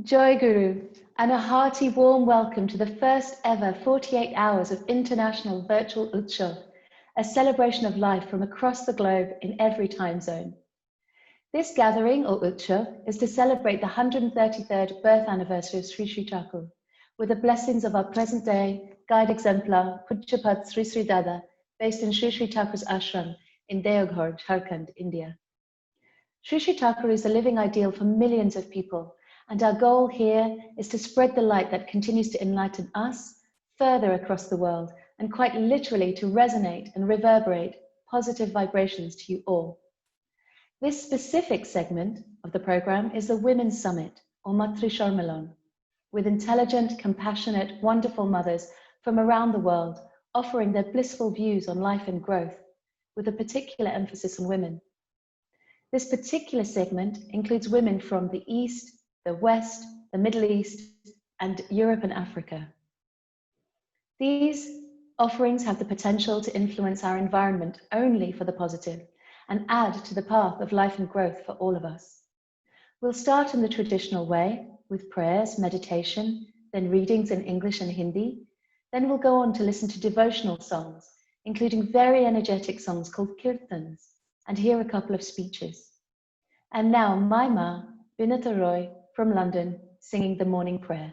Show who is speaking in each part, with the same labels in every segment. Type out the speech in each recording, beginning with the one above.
Speaker 1: Joy Guru, and a hearty warm welcome to the first ever 48 hours of International Virtual Utsav, a celebration of life from across the globe in every time zone. This gathering, or Utsav, is to celebrate the 133rd birth anniversary of Sri Sri Thakur, with the blessings of our present-day guide exemplar, Pujyapat Sri Sri Dada, based in Sri Sri Thakur's ashram in Deoghar, Jharkhand, India. Sri Sri Thakur is a living ideal for millions of people, and our goal here is to spread the light that continues to enlighten us further across the world, and quite literally to resonate and reverberate positive vibrations to you all. This specific segment of the program is the Women's Summit, or Matri Sharmalon, with intelligent, compassionate, wonderful mothers from around the world offering their blissful views on life and growth, with a particular emphasis on women. This particular segment includes women from the East, the West, the Middle East, and Europe and Africa. These offerings have the potential to influence our environment only for the positive and add to the path of life and growth for all of us. We'll start in the traditional way with prayers, meditation, then readings in English and Hindi. Then we'll go on to listen to devotional songs, including very energetic songs called Kirtans, and hear a couple of speeches. And now my ma, Vinata Roy, from London, singing the morning prayer.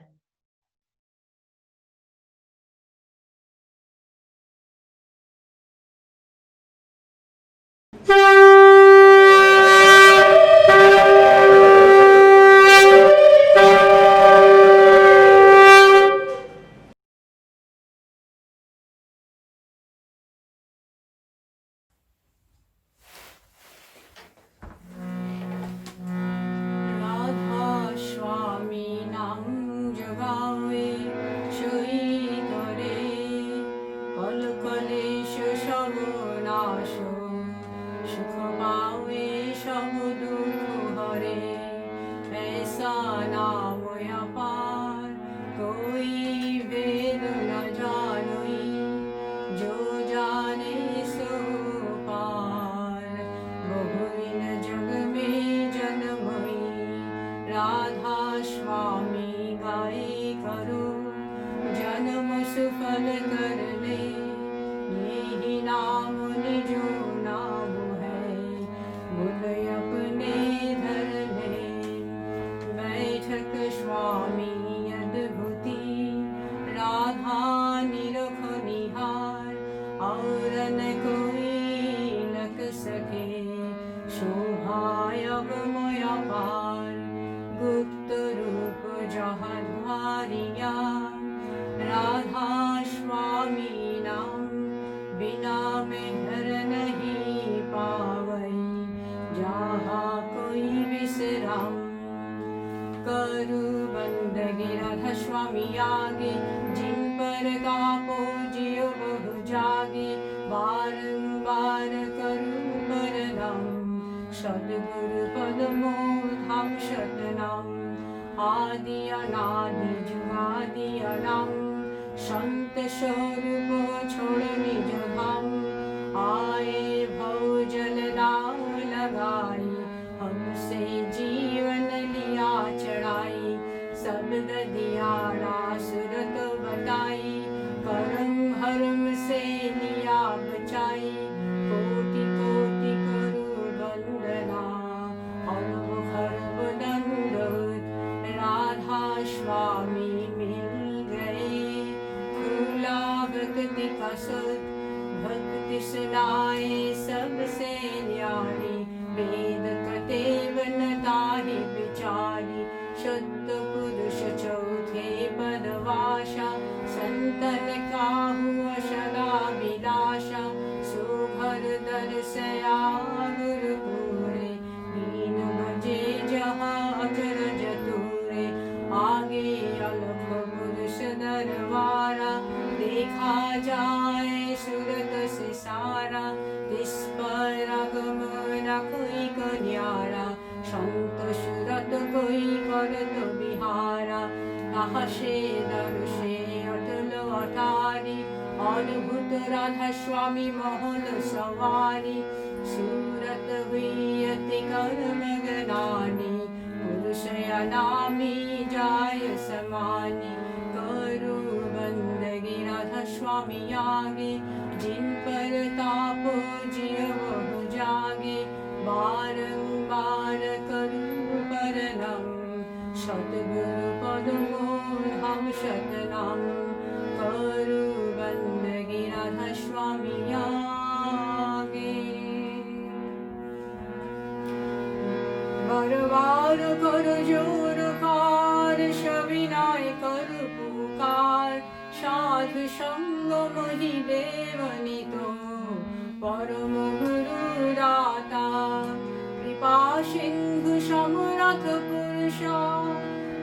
Speaker 2: स्वामी आगे, जिन पर ताप जिय वह जागे, बारंबार करूं परनम, सतगुरु पदमोल हम शतनम, करू बंदगी राधा स्वामी आगे। बार बार कर जोर कार, सविनय कर पुकार, साधु संग मोहि देवनी तो, परम गुरु दाता, कृपा सिंधु समरथ पुरुष,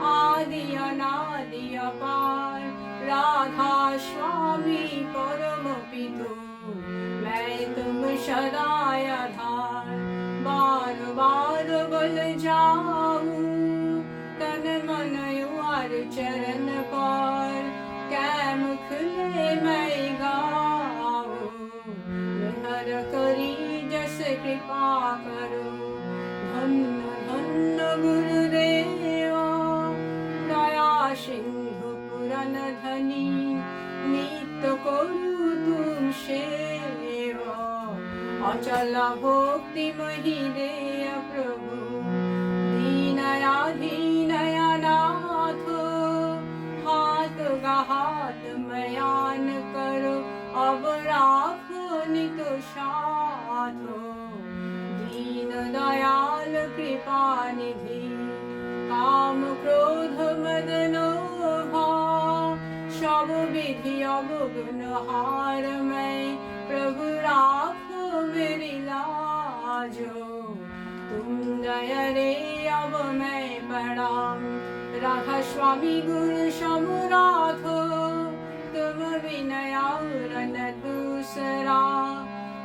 Speaker 2: आदि अनादि अपार, राधा स्वामी परम पितु, मैं तुम सदा आधार, बार बार बल जाऊं, तन मन युआर चरण पर, कै मुख ले मैं गाऊं, हर करी जस कृपा करो, धन्य धन्य गुरुदेवा, दया सिंधु पुरन धनी, नित्य करू तुम सेवा, अचल भक्ति मही दे प्रभु, दीनया दीनया नाथ, हाथ हाथ मयान करो, अब राखो नित साथ, दीन दयाल कृपा निधि, काम क्रोध मद लोभ, सब विधि अवगुण हार मैं, प्रभु राखो मेरी लाजो, तुम दया रे अब मैं प्रणाम, राधा स्वामी गुरु समराथ, तुम विनया रन दूसरा,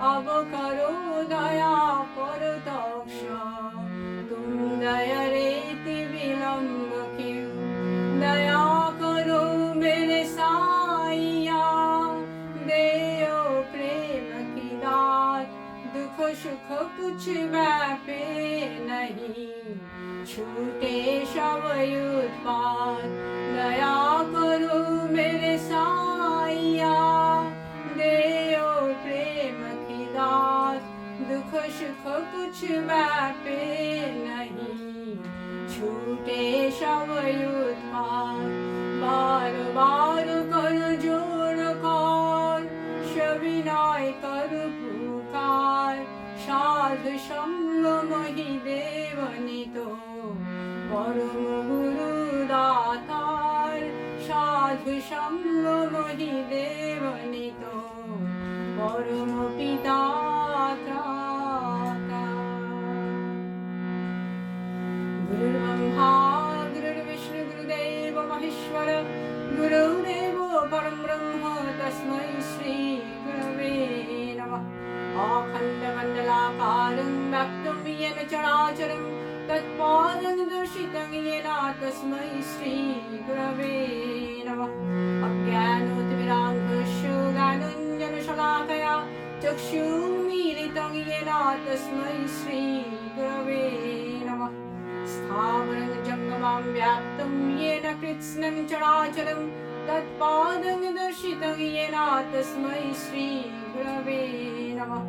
Speaker 2: अब करो दया परतक्ष, तुम दया रेति विलम्ब क्यों, दया करो मेरे साईया, देओ प्रेम की दात, दुख सुख कुछ व्यापे नहीं, छूटे सब उत्पात, दया करो मेरे साईया, देओ प्रेम की दात, दुख सुख कुछ व्यापे नहीं, छूटे सब उत्पात, बार बार कर जोर कर, सविनय कर पुकार, साधु संग मोहि देवनी तो, परम गुरु दातार, साधु संग मोहि देवनी तो, परम पिता त्राता। गुरुर्ब्रह्मा गुरुर्विष्णु गुरुदेव महेश्वर, गुरुदेवो परं ब्रह्म, तस्मै श्री गुरवे नमः। अखण्डमण्डलाकारं व्याप्तं येन चराचरं, तत्पादं दर्शितं येन तस्मै श्री गुरवे नमः। अज्ञानतिमिरान्धस्य ज्ञानाञ्जनशलाकया चक्षुर्मीलितं येन तस्मै श्री गुरवे नमः। स्थावरं जङ्गमं व्याप्तं येन कृत्स्नं चराचरं, तत्पादं दर्शितं येन तस्मै श्री गुरवे नमः।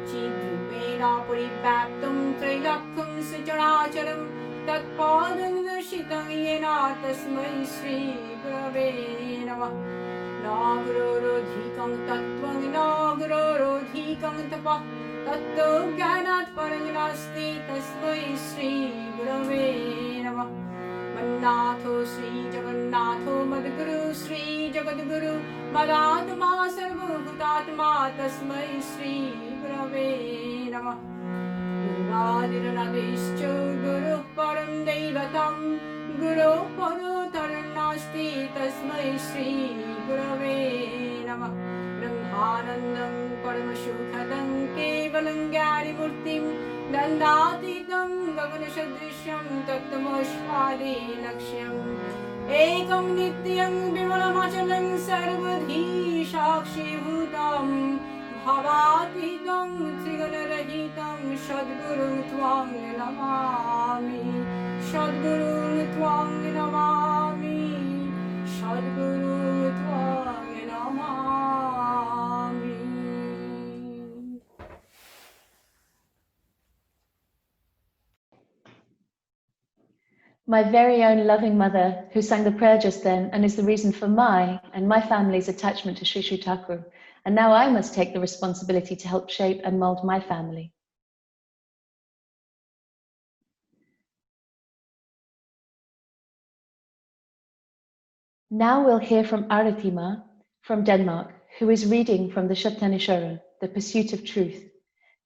Speaker 2: चिद्रूपेण परिव्याप्तं त्रैलोक्यं सचराचरं, तत्पादं दर्शितं येन तस्मै श्री गुरवे नमः। न गुरोरधिकं तत्त्वं न गुरोरधिकं तपः, तत्त्वज्ञानात् परं नास्ति तस्मै श्री गुरवे नमः। मन्नाथो श्री जगन्नाथो मद्गुरु श्री जगद्गुरु, मदात्मा सर्वभूतात्मा तस्मै श्री गुरवे नमः। गुरुरादिरनदिश्च गुरुः परं दैवतं, गुरोः परोऽतरं नास्ति तस्मै श्री गुरवे नमः। ब्रह्मानन्दं परमसुखदं केवलं ज्ञानिमूर्तिं, नन्दातीतं गगनसदृशं तत्तमस्वादिलक्ष्यम्, एकं नित्यं विमलमचलं सर्वधी साक्षीभूतं, भवातीतं त्रिगुणरहितं सद्गुरुं त्वां नमामि, सद्गुरुं त्वां नमामि, सद्गुरुं त्वां Namami.
Speaker 1: My very own loving mother, who sang the prayer just then and is the reason for my and my family's attachment to Sri Sri Thakur. And now I must take the responsibility to help shape and mold my family. Now we'll hear from Aratima from Denmark, who is reading from the Shaptanishara, The Pursuit of Truth.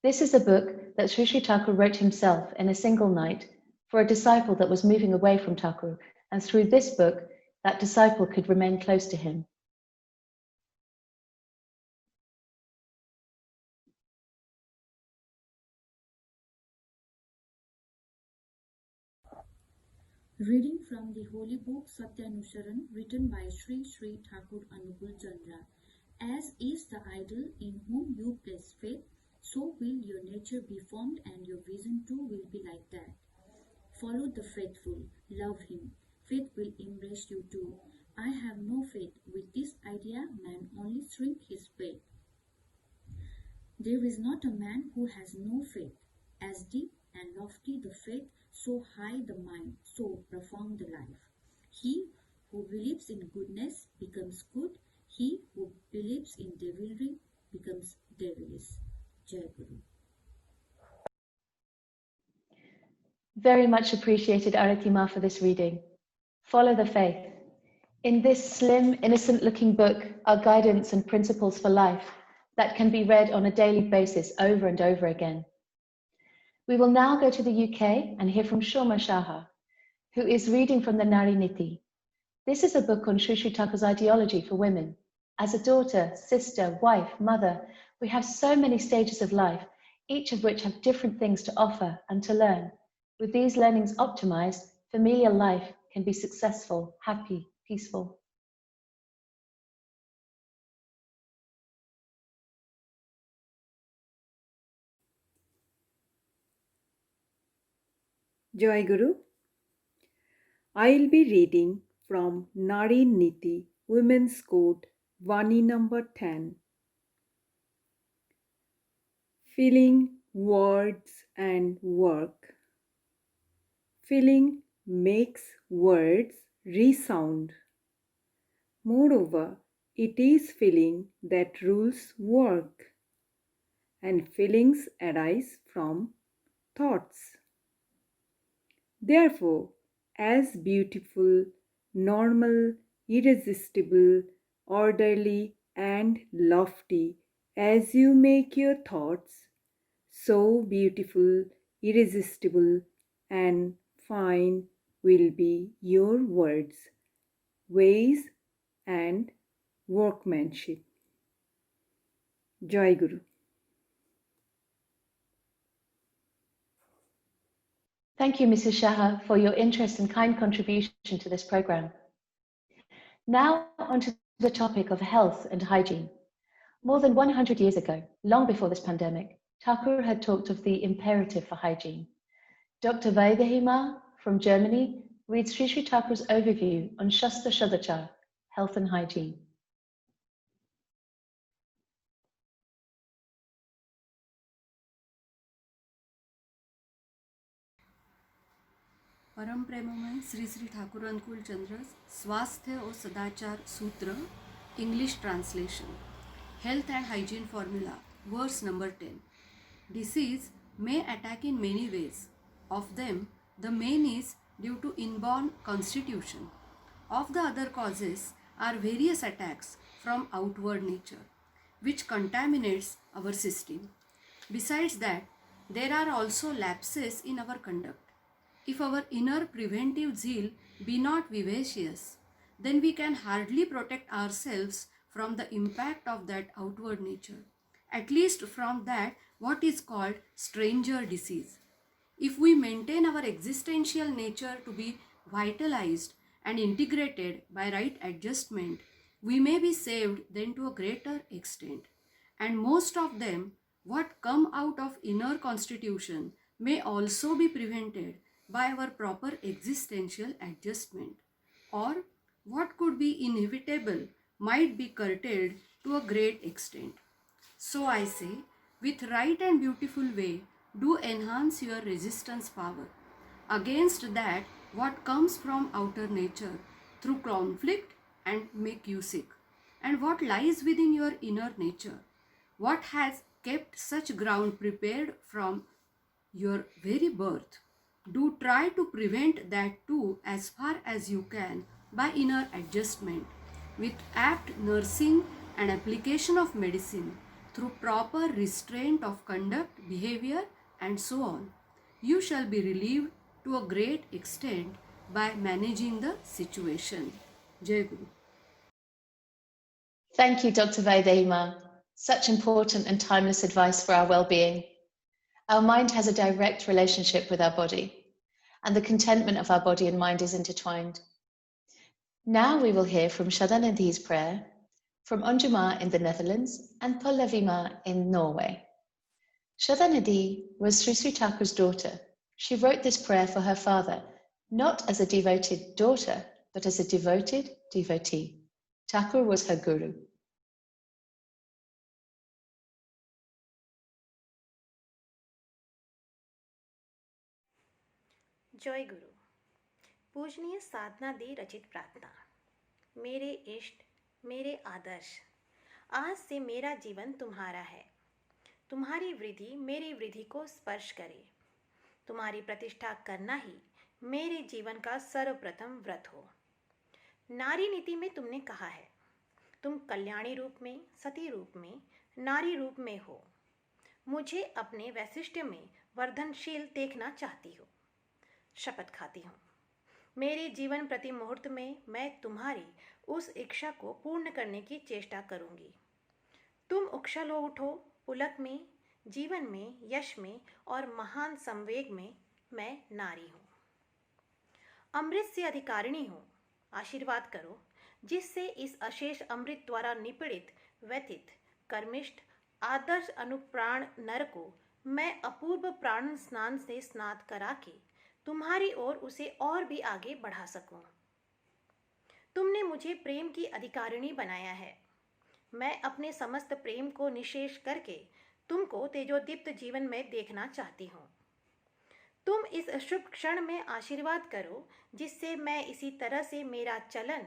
Speaker 1: This is a book that Sri Sri Thakur wrote himself in a single night for a disciple that was moving away from Thakur, and through this book, that disciple could remain close to him.
Speaker 3: Reading from the holy book Satyanusharan, written by Sri Sri Thakur Anukul Chandra. As is the idol in whom you place faith, so will your nature be formed and your vision too will be like that. Follow the faithful, love him. Faith will embrace you too. I have no faith. With this idea, man only shrink his faith. There is not a man who has no faith. As deep and lofty the faith, so high the mind, so profound the life. He who believes in goodness becomes good. He who believes in devilry becomes devilish. Jai Guru.
Speaker 1: Very much appreciated, Aratima, for this reading. Follow the faith. In this slim, innocent-looking book are guidance and principles for life that can be read on a daily basis over and over again. We will now go to the UK and hear from Shoma Shaha, who is reading from the Nari Niti. This is a book on Sri Sri Thakur's ideology for women. As a daughter, sister, wife, mother, we have so many stages of life, each of which have different things to offer and to learn. With these learnings optimized, familial life can be successful, happy, peaceful.
Speaker 4: Jai Guru. I'll be reading from Nari Niti, Women's Code, Vani number 10. Feeling, words and work. Feeling makes words resound. Moreover, it is feeling that rules work, and feelings arise from thoughts. Therefore, as beautiful, normal, irresistible, orderly, and lofty as you make your thoughts, so beautiful, irresistible, and fine will be your words, ways, and workmanship. Jai Guru.
Speaker 1: Thank you, Mrs. Shaha, for your interest and kind contribution to this program. Now onto the topic of health and hygiene. More than 100 years ago, long before this pandemic, Thakur had talked of the imperative for hygiene. Dr. Vaidehima from Germany reads Sri Sri Thakur's overview on Shastra Shadachar, health and hygiene.
Speaker 3: परम प्रेममय श्री श्री ठाकुर अनुकूल चंद्र स्वास्थ्य और सदाचार सूत्र English translation health and hygiene formula verse number 10 disease may attack in many ways. Of them, the main is due to inborn constitution. Of the other causes are various attacks from outward nature, which contaminates our system. Besides that, there are also lapses in our conduct. If our inner preventive zeal be not vivacious, then we can hardly protect ourselves from the impact of that outward nature, at least from that what is called stranger disease. If we maintain our existential nature to be vitalized and integrated by right adjustment, we may be saved then to a greater extent. And most of them, what come out of inner constitution, may also be prevented by our proper existential adjustment, or what could be inevitable might be curtailed to a great extent. So I say, with right and beautiful way, do enhance your resistance power. Against that, what comes from outer nature through conflict and make you sick, and what lies within your inner nature, what has kept such ground prepared from your very birth. Do try to prevent that too as far as you can by inner adjustment, with apt nursing and application of medicine, through proper restraint of conduct, behavior, and so on. You shall be relieved to a great extent by managing the situation. Jai Guru.
Speaker 1: Thank you, Dr. Vaidema. Such important and timeless advice for our well-being. Our mind has a direct relationship with our body, and the contentment of our body and mind is intertwined. Now we will hear from Shadanidhi's prayer from Anjuma in the Netherlands and Pollavima in Norway. Shadanidhi was Sri Sri Thakur's daughter. She wrote this prayer for her father, not as a devoted daughter, but as a devoted devotee. Thakur was her guru.
Speaker 5: जय गुरु। पूजनीय साधना दे रचित प्रार्थना। मेरे इष्ट, मेरे आदर्श, आज से मेरा जीवन तुम्हारा है। तुम्हारी वृद्धि मेरी वृद्धि को स्पर्श करे। तुम्हारी प्रतिष्ठा करना ही मेरे जीवन का सर्वप्रथम व्रत हो। नारी नीति में तुमने कहा है, तुम कल्याणी रूप में, सती रूप में, नारी रूप में हो। मुझे अपने वैशिष्ट्य में वर्धनशील देखना चाहती हो। शपथ खाती हूँ, मेरे जीवन प्रति मुहूर्त में मैं तुम्हारी उस इच्छा को पूर्ण करने की चेष्टा करूँगी। तुम उछल उठो पुलक में, जीवन में, यश में और महान संवेग में मैं नारी हूँ। अमृत से अधिकारिणी हूँ। आशीर्वाद करो जिससे इस अशेष अमृत द्वारा निपीड़ित, व्यथित, कर्मिष्ठ, आदर्श अनुप्राण नर को मैं अपूर्व प्राण स्नान से स्नात करा के तुम्हारी ओर उसे और भी आगे बढ़ा सकूं। तुमने मुझे प्रेम की अधिकारिणी बनाया है। मैं अपने समस्त प्रेम को निशेष करके तुमको तेजोदीप्त जीवन में देखना चाहती हूँ। तुम इस शुभ क्षण में आशीर्वाद करो जिससे मैं इसी तरह से मेरा चलन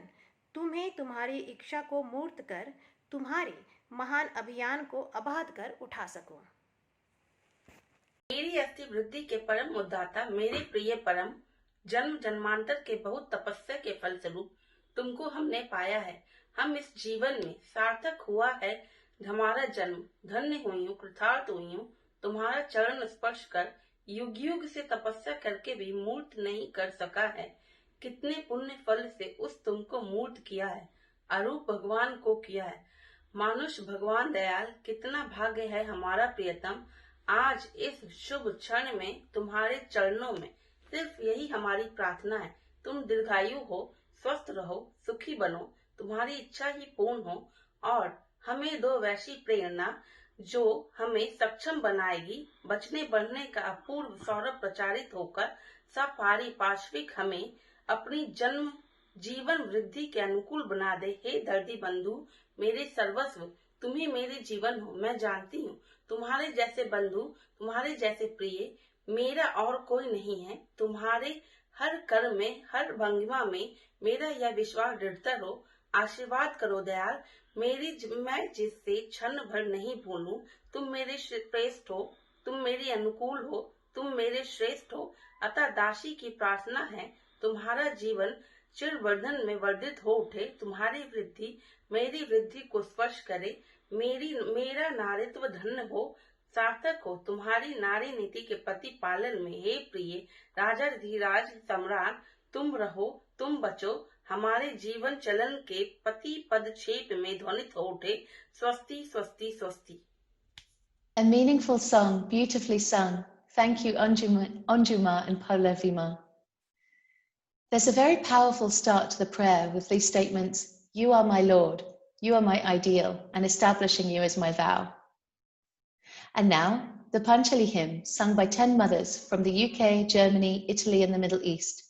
Speaker 5: तुम्हें तुम्हारी इच्छा को मूर्त कर तुम्हारे महान अभियान को अबाध कर उठा सकूं।
Speaker 6: मेरी अस्थि वृद्धि के परम उद्दाता, मेरे प्रिय परम, जन्म जन्मांतर के बहुत तपस्या के फलस्वरूप तुमको हमने पाया है। हम इस जीवन में सार्थक हुआ है हमारा जन्म। धन्य हुई हूँ, कृतार्थ हुई हूँ। तुम्हारा चरण स्पर्श कर युग युग से तपस्या करके भी मूर्त नहीं कर सका है। कितने पुण्य फल से उस तुमको मूर्त किया है, अरूप भगवान को किया है। मानुष भगवान दयाल, कितना भाग्य है हमारा प्रियतम। आज इस शुभ क्षण में तुम्हारे चरणों में सिर्फ यही हमारी प्रार्थना है। तुम दीर्घायु हो, स्वस्थ रहो, सुखी बनो, तुम्हारी इच्छा ही पूर्ण हो और हमें दो वैसी प्रेरणा जो हमें सक्षम बनाएगी बचने बढ़ने का अपूर्व सौरभ प्रचारित होकर सब पारिपार्श्विक हमें अपनी जन्म जीवन वृद्धि के अनुकूल बना दे। हे दर्दी बंधु, मेरे सर्वस्व, तुम ही मेरे जीवन हो। मैं जानती हूँ तुम्हारे जैसे बंधु, तुम्हारे जैसे प्रिय मेरा और कोई नहीं है। तुम्हारे हर कर्म में, हर भंगिमा में मेरा यह विश्वास दृढ़तर हो। आशीर्वाद करो दयाल, मैं जिससे क्षण भर नहीं भूलूं। तुम मेरे श्रेष्ठ हो, तुम मेरे अनुकूल हो, तुम मेरे श्रेष्ठ हो। अतः दासी की प्रार्थना है तुम्हारा जीवन चिरवर्धन में वर्धित हो उठे। तुम्हारी वृद्धि मेरी वृद्धि को स्पर्श करे। मेरा नारित्व धन्य हो, सार्थक हो तुम्हारी नारी नीति के प्रति पालन में। हे प्रिय राजा धीराज सम्राट, तुम रहो, तुम बचो, हमारे जीवन चलन के पति पदक्षेप में ध्वनित हो उठे। स्वस्ति स्वस्ति स्वस्ति।
Speaker 1: A meaningful song, beautifully sung. Thank you, Anjuma and Paulavima. There's a very powerful start to the prayer with these statements, "You are my Lord, you are my ideal, and establishing you as my vow." And now, the Panchali hymn, sung by 10 mothers from the UK, Germany, Italy, and the Middle East.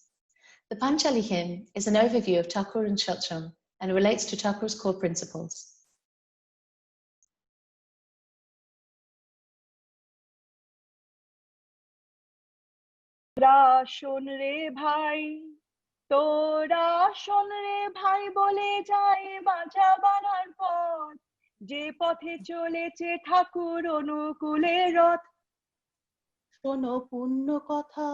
Speaker 1: The Panchali hymn is an overview of Thakur and Shalcham and relates to Thakur's core principles.
Speaker 7: তোরা শোন রে ভাই, তোরা শোন রে ভাই, বলে যায় বাঁচাবার পথ, যে পথে চলেছে ঠাকুর অনুকূলে রথ।
Speaker 8: শোনো পূর্ণ কথা,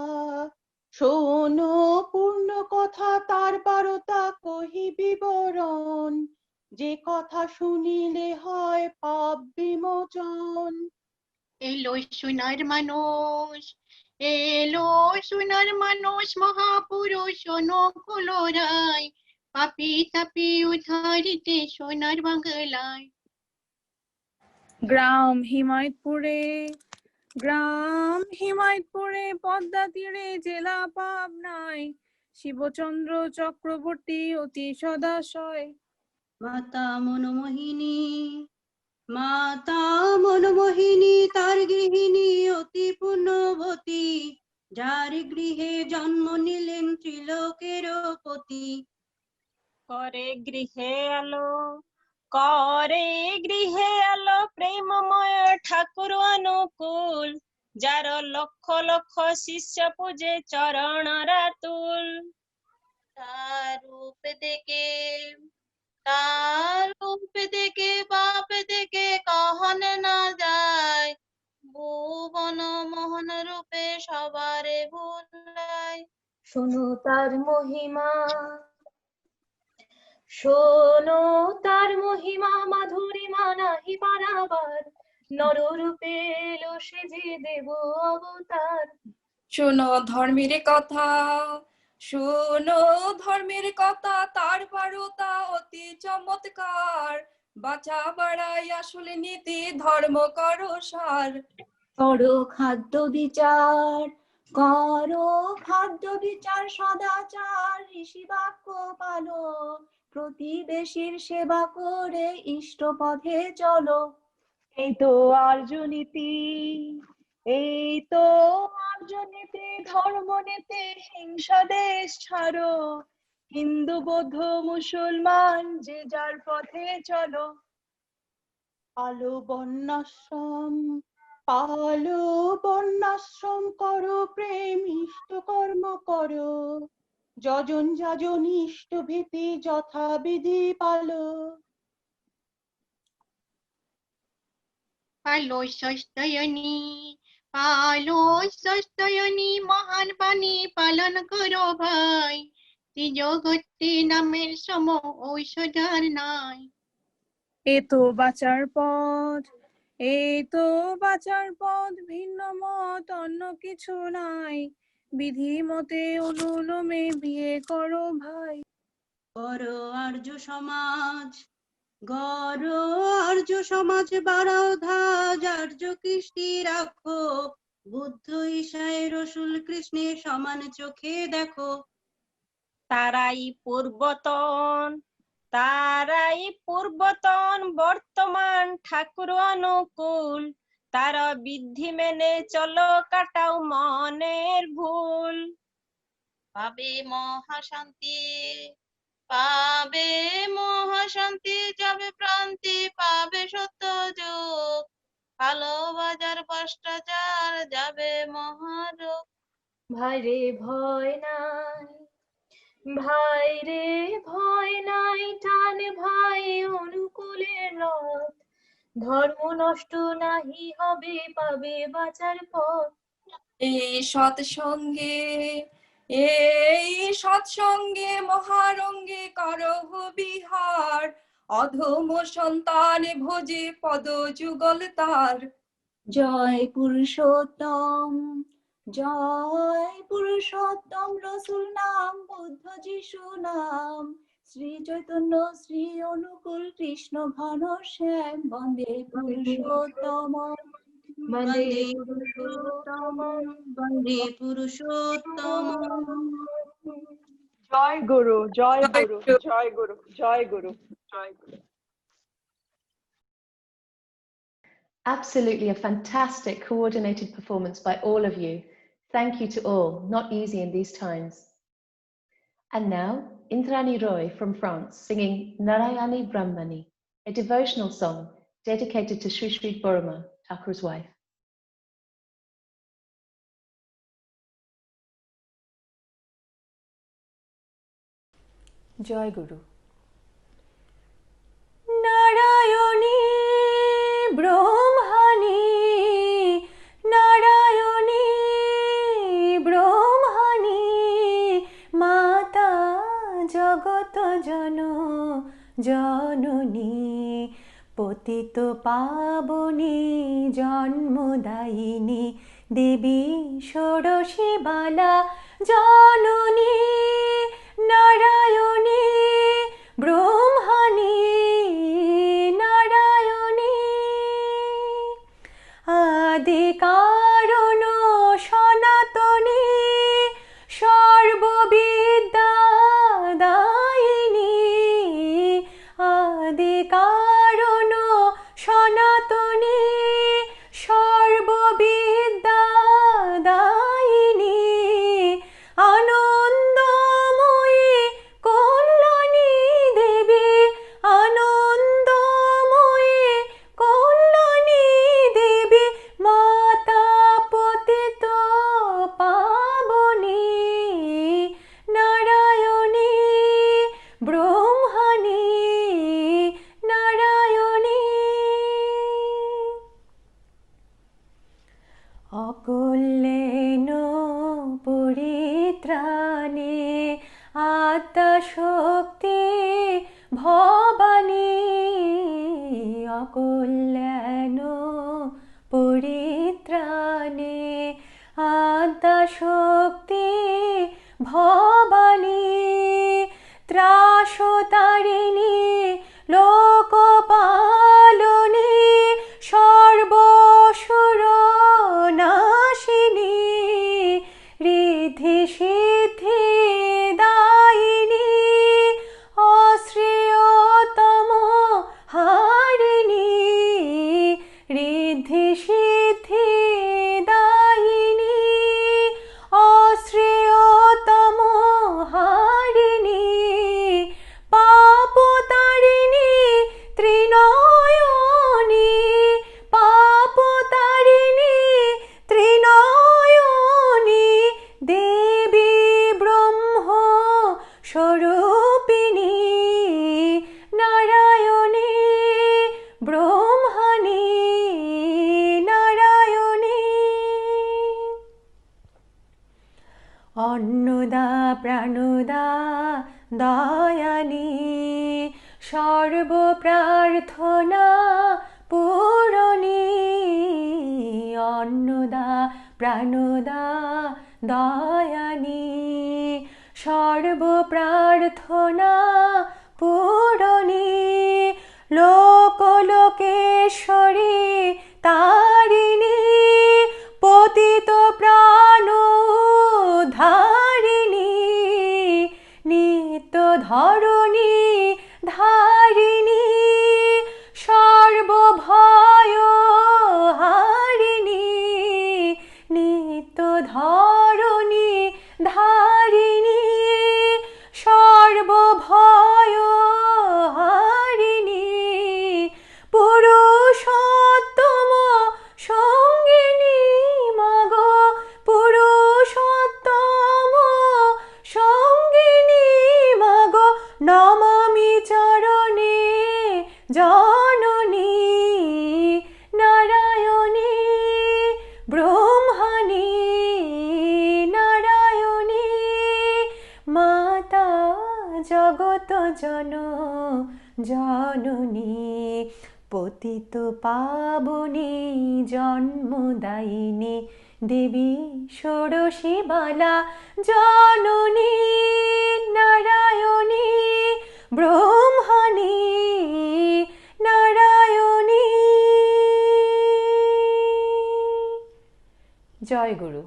Speaker 8: শোনো পূর্ণ কথা, তার বারতা কহি বিবরণ, যে কথা শুনিলে হয় পাপ বিমোচন।
Speaker 9: এলো সোনার মানুষ, এলো সোনার মানুষ, মহাপুরুষ অনুকূল রায়, পাপি তাপি উদ্ধারিতে সোনার বাংলায়।
Speaker 2: গ্রাম হিমায়তপুরে, গ্রাম হিমায়তপুরে, পদ্মা তীরে, জেলা পাবনায়, শিবচন্দ্র চক্রবর্তী অতি সদাশয়।
Speaker 8: মাতা মনমোহিনী, মাতা মনমোহিনী, তার গৃহিণী অতি পুণ্যবতী, যার গৃহে জন্ম নিলেন ত্রিলোকের পতি।
Speaker 10: করে গৃহে আলো, করে গৃহে আলো, প্রেমময় ঠাকুর অনুকূল, যার লক্ষ লক্ষ শিষ্য পূজে চরণ রাতুল।
Speaker 11: তার রূপ দেখে, তার রূপ দেখে, বাপ দেখে কহন না যায়, ভুবন মোহন রূপে সবারে ভুলায়।
Speaker 1: শোনো তার মহিমা, শোনো তার মহিমা, মাধুরিমা নাহি পারাবার, নররূপে এলো সে যে দেব অবতার।
Speaker 12: শোনো ধর্মের কথা, শোনো ধর্মের কথা, তার বারতা অতি চমৎকার, বাঁচা বাড়াই আসলে নীতি, ধর্ম করো সার।
Speaker 4: করো খাদ্য বিচার, করো খাদ্য বিচার, সদাচার ঋষি বাক্য পালো, প্রতিবেশীর সেবা করে ইষ্ট পথে চলো।
Speaker 7: এই তো আর্য নীতি, এই তো আর্য নীতি, ধর্ম নীতি, হিংসা দেশ ছাড়ো, হিন্দু বৌদ্ধ মুসলমান যে যার পথে চলো।
Speaker 8: পালো বর্ণাশ্রম, পালো বর্ণাশ্রম, করো প্রেম ইষ্ট কর্ম করো, যজন যাজন ইষ্ট ভীতি যথাবিধি পালো।
Speaker 9: পালো সস্তয়নী, পালো সস্তয়নী, মহান বাণী পালন করো ভাই, ত্রিজগতে নামের সম ঐশ্বর্যার নাই।
Speaker 2: এ তো বাঁচার পথ, এই তো বাঁচার পথ, ভিন্ন মত অন্য কিছু নাই, বিধি মতে অনুলোমে বিয়ে করো ভাই।
Speaker 8: করো আর্য সমাজ, গড়ো আর্য সমাজ, বাড়াও ধাজ আর্য কৃষ্টি রাখো, বুদ্ধ ঈশায় রসুল কৃষ্ণে সমান চোখে দেখো।
Speaker 10: তারাই পূর্বতন, তারাই পূর্বতন, বর্তমান ঠাকুর অনুকূল, তার বিধি মেনে চলো, কাটাও মনের ভুল।
Speaker 11: পাবে মহাশান্তি, পাবে মহাশান্তি, যাবে প্রান্তি, পাবে সত্য যুগ, কালো বাজার ভ্রষ্টাচার যাবে মহারোগ।
Speaker 1: ভাই রে ভয় নাই, ভাই রে ভয় নাই, টান ভাই অনুকূলের রথ, ধর্ম নষ্ট নাহি হবে, পাবে বাঁচার পথ।
Speaker 12: এই সৎসঙ্গে, এই সৎসঙ্গে মহারঙ্গে করহ বিহার, অধম সন্তান ভোজে পদ যুগল তার।
Speaker 4: জয় পুরুষোত্তম, জয় পুরুষোত্তম, রসুল নাম, বুদ্ধ যিশু নাম, শ্রী চৈতন্য শ্রী অনুকূল, কৃষ্ণ ঘন শ্যাম, বন্দে পুরুষোত্তম,
Speaker 1: বন্দে
Speaker 8: বন্দে
Speaker 1: পুরুষোত্তম,
Speaker 8: পুরুষোত্তম, বন্দে পুরুষোত্তম।
Speaker 7: জয় গুরু, জয় গুরু, জয় গুরু, জয় গুরু, জয় গুরু।
Speaker 1: Absolutely a fantastic coordinated performance by all of you. Thank you to all, not easy in these times. And now, Indrani Roy from France singing Narayani Brahmani, a devotional song dedicated to Sri Sri Burma, Thakur's wife. জয় গুরু।
Speaker 13: নারায়ণী ব্রহ্মাণী, নারায়ণী ব্রহ্মাণী, মাতা জগত জননী, পতিত পাবনী জন্মদায়িনী, দেবী ষোড়শী বালা জননী, নারায়ণী ব্রহ্মাণী, নারায়ণী আদি কারণ সনাতনী, সর্ববিদ্যাদায়িনী, আদি কারণ সনাতনী, সর্ববিদ্যাদায়িনী, আনন্দময়ী কল্যাণী দেবী, আনন্দময়ী কল্যাণী দেবী, মাতা পতিত পাবনী, নারায়ণী ব্রহ্মাণী, নারায়ণী অকল্যাণ পরিত্রাণে, আদ্যাশক্তি ভবানী, অকল্যাণ পরিত্রাণে, আদ্যাশক্তি ভবানী, ত্রাসতারিণী লোকপালনী, সর্বসুর নাশিনী, ঋদ্ধি সিদ্ধি দায়িনী, অশ্রেয়তম হারিণী, ঋদ্ধি সিদ্ধি দায়িনী, অশ্রেয়তম হারিণী, পাপতারিণী ত্রিনয়নী, পাপতারিণী ত্রিনয়নী, দেবী ব্রহ্ম স্বরূপিণী, নারায়ণী ব্রহ্মাণী, নারায়ণী অন্নদা প্রাণদা দয়ানী, সর্বপ্রার্থনা পূরণী, অন্নদা প্রাণদা দয়ানী, সর্বপ্রার্থনা পূরণী, লোকলোকেশ্বরী তারিণী, পতিত প্রাণ ধারিণী, নিত্য ধরণী ধারিণী, সর্বভয় হারিণী, নিত্য ধরণী ধারিণী, সর্বভয় হারিণী, পুরুষোত্তম সঙ্গিনী মাগো, পুরুষোত্তম সঙ্গিনী মাগো, নমামি চরণে জননী, নারায়ণী ব্রহ্মাণী, নারায়ণী মাতা জগত জননী, পতিত পাবনী জন্মদায়িনী, দেবী ষোড়শী বালা জননী, নারায়ণী ব্রহ্মাণী, নারায়ণী। জয় গুরু।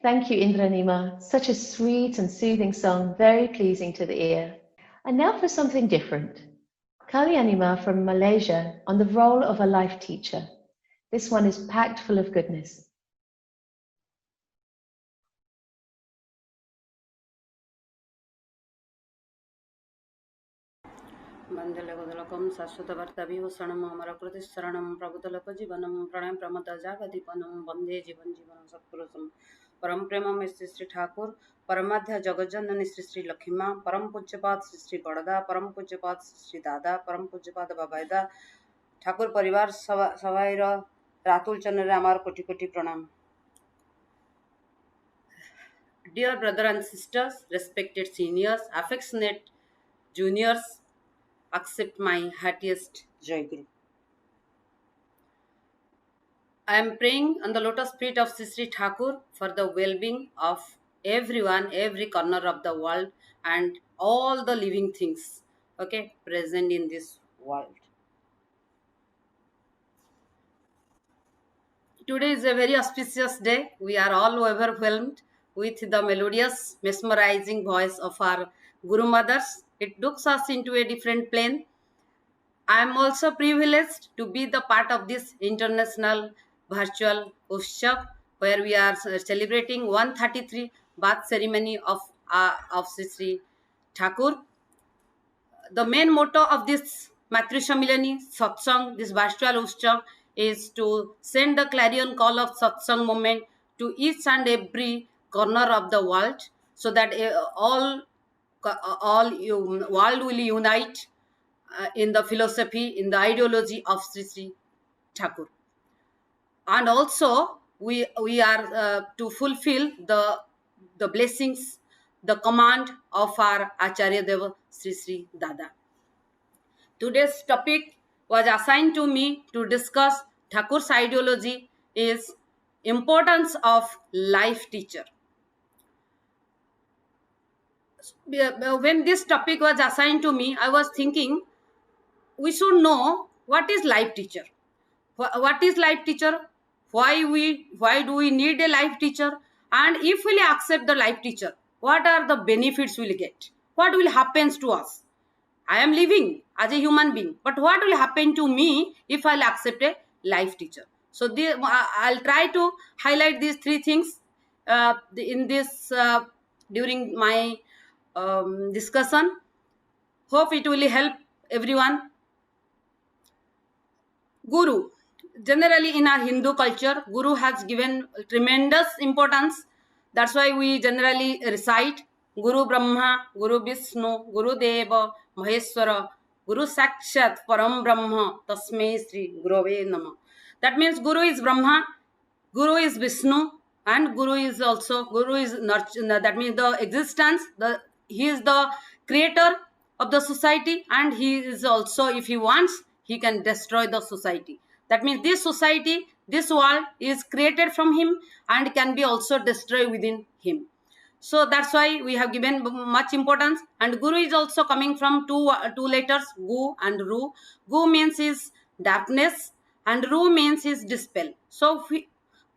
Speaker 1: Thank you, Indranima. Such a sweet and soothing song, very pleasing to the ear. And now for something different. Kalyanima from Malaysia on the role of a life teacher. This one is packed full of goodness.
Speaker 6: वंदलगोदलकं शाश्वतवर्तविभूषणम् अमरकृतिशरणं प्रबुद्धलोकजीवनं प्रणयप्रमदजागदीपनं वन्दे जीवनं सत्पुरुषं
Speaker 14: परम प्रेम में श्री श्री ठाकुर, परमाध्या जगज्जननी श्री श्री लक्ष्मी माँ, परम पूज्यपाद श्री श्री बड़दा, परम पूज्यपाद श्री श्री दादा, परम पूज्यपाद बाबायदा, ठाकुर परिवार सबाई रातुल चरण आमार कोटि कोटि प्रणाम। Dear brother and sisters, respected seniors, affectionate juniors, accept my heartiest Jai Guru. I am praying on the lotus feet of Sri Sri Thakur for the well-being of everyone, every corner of the world, and all the living things, okay, present in this world. Today is a very auspicious day. We are all overwhelmed with the melodious, mesmerizing voice of our Guru Mothers. It takes us into a different plane. I am also privileged to be the part of this international virtual Utsav, where we are celebrating 133 bath ceremony of Sri Sri Thakur. The main motto of this Matrisha Milani Satsang, this virtual Utsav, is to send the clarion call of Satsang movement to each and every corner of the world, so that all world will unite in the philosophy, in the ideology of Sri Sri Thakur. And also we are to fulfill the blessings, the command of our Acharya Deva Sri Sri Dada. Today's topic was assigned to me to discuss Thakur's ideology is importance of life teacher. When this topic was assigned to me, I was thinking we should know what is life teacher. What is life teacher? Why do we need a life teacher? And if we accept the life teacher, what are the benefits we'll get? What will happen to us? I am living as a human being, but what will happen to me if I'll accept a life teacher? So I'll try to highlight these three things in this during my discussion. Hope it will help everyone. Guru. Generally in our Hindu culture, Guru has given tremendous importance. That's why we generally recite Guru Brahma, Guru Vishnu, Guru Deva, Maheshwara, Guru Sakshat, Param Brahma, Tasmai Sri Gurave Namah. That means Guru is Brahma, Guru is Vishnu, and Guru is nurture. That means the existence, he is the creator of the society, and he is also, if he wants, he can destroy the society. That means this society, this world is created from him and can be also destroyed within him. So that's why we have given much importance. And Guru is also coming from two letters, Gu and Ru. Gu means is darkness and Ru means is dispel. So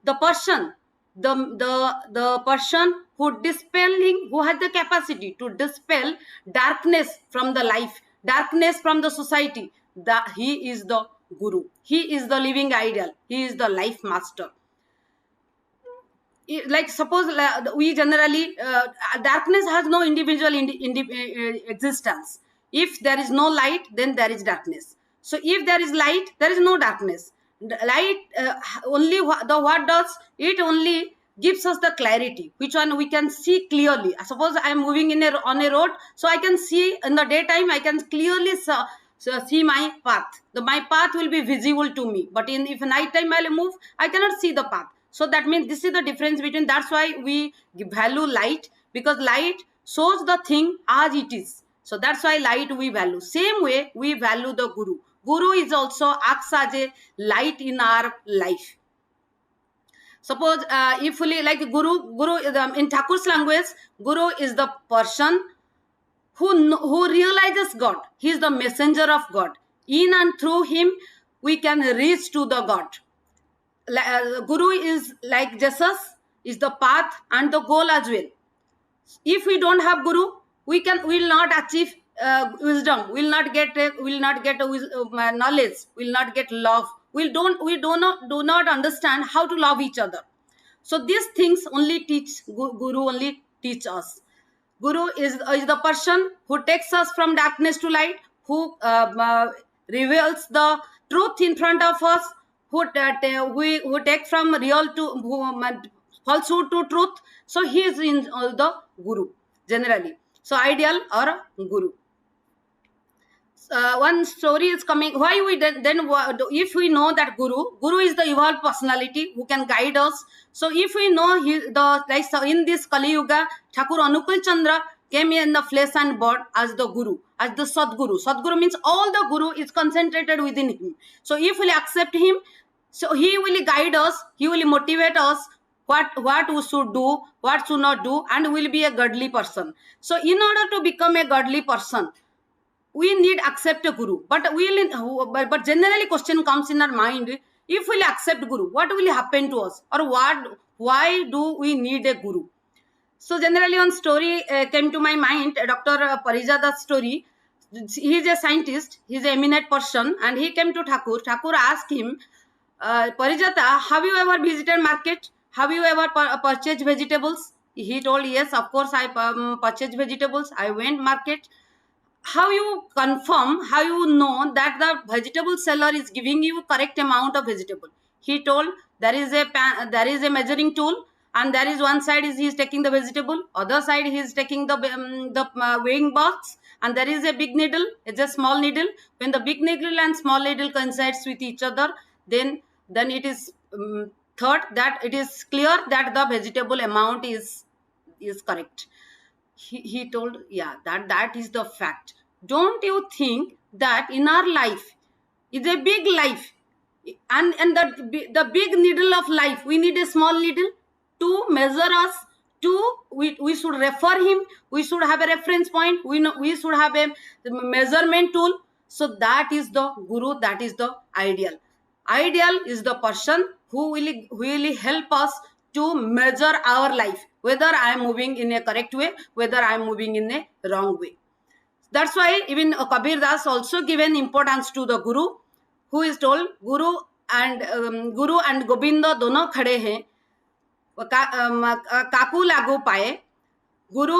Speaker 14: the person, the person who has the capacity to dispel darkness from the life, darkness from the society, that he is the Guru. He is the living ideal. He is the life master. Like suppose we generally darkness has no individual existence. If there is no light, then there is darkness. So if there is light, there is no darkness. Light only what does it? Only gives us the clarity, which one we can see clearly. Suppose I am moving on a road, so I can see in the daytime, I can clearly see my path. My path will be visible to me, but if night time I move, I cannot see the path. So that means this is the difference between. That's why we value light, because light shows the thing as it is. So that's why light we value. Same way we value the Guru. Guru is also acts as a light in our life. Suppose if we like Guru in Thakur's language, Guru is the person who realizes God. He is the messenger of God. In and through him, we can reach to the God. Guru is like Jesus, is the path and the goal as well. If we don't have Guru, we will not achieve wisdom, will not get knowledge, will not get love. We do not understand how to love each other. So these things only Guru only teach us. Guru is the person who takes us from darkness to light, who reveals the truth in front of us, who take from real to falsehood to truth. So he is in the guru generally. So ideal or guru. One story is coming. Why we then if we know that guru is the evolved personality who can guide us. So if we know in this Kali Yuga, Thakur Anukul Chandra came in the flesh and blood as the guru, as the Sadguru. Sadguru means all the guru is concentrated within him. So if we accept him, so he will guide us, he will motivate us what we should do, what should not do, and will be a godly person. So in order to become a godly person, we need accept a guru. But generally question comes in our mind, if we accept guru, what will happen to us, or why do we need a guru? So generally one story came to my mind, Dr. Parijada's story. He is a scientist, he is an eminent person, and he came to Thakur. Thakur asked him, Parijata, have you ever visited market? Have you ever purchased vegetables? He told, yes, of course I purchased vegetables. I went market. How you confirm, how you know that the vegetable seller is giving you correct amount of vegetable? He told, there is a measuring tool, and there is one side is he is taking the vegetable, other side he is taking the weighing box, and there is a big needle, it's a small needle. When the big needle and small needle coincides with each other, then it is thought that it is clear that the vegetable amount is correct. He told, yeah, that is the fact. Don't you think that in our life is a big life, and the big needle of life, we need a small needle to measure us, we should refer him, we should have a reference point, we should have a measurement tool. So that is the guru, that is the ideal. Ideal is the person who will help us to measure our life, whether I am moving in a correct way, whether I am moving in a wrong way. That's why even Kabir Das also given importance to the guru, who is told, Guru and Gobindo dono khade hain, काकू लागू पाए, गुरु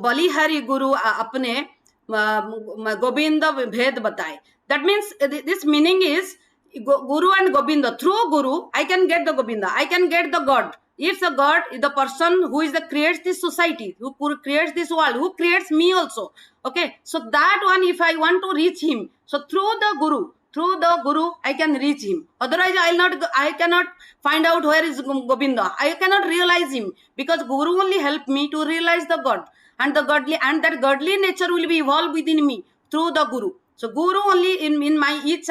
Speaker 14: बलिहारी गुरु अपने गोविंद भेद बताए. That means this meaning is Guru and Govinda. Through Guru, I can get the Govinda, I can get the God. If the God is the person who is creates this society, who creates this world, who creates me also. Okay, so that one, if I want to reach him, so through the Guru, I can reach him. Otherwise, I cannot find out where is Govinda. I cannot realize him, because Guru only help me to realize the God, and that godly nature will be evolved within me through the Guru. So Guru only in my each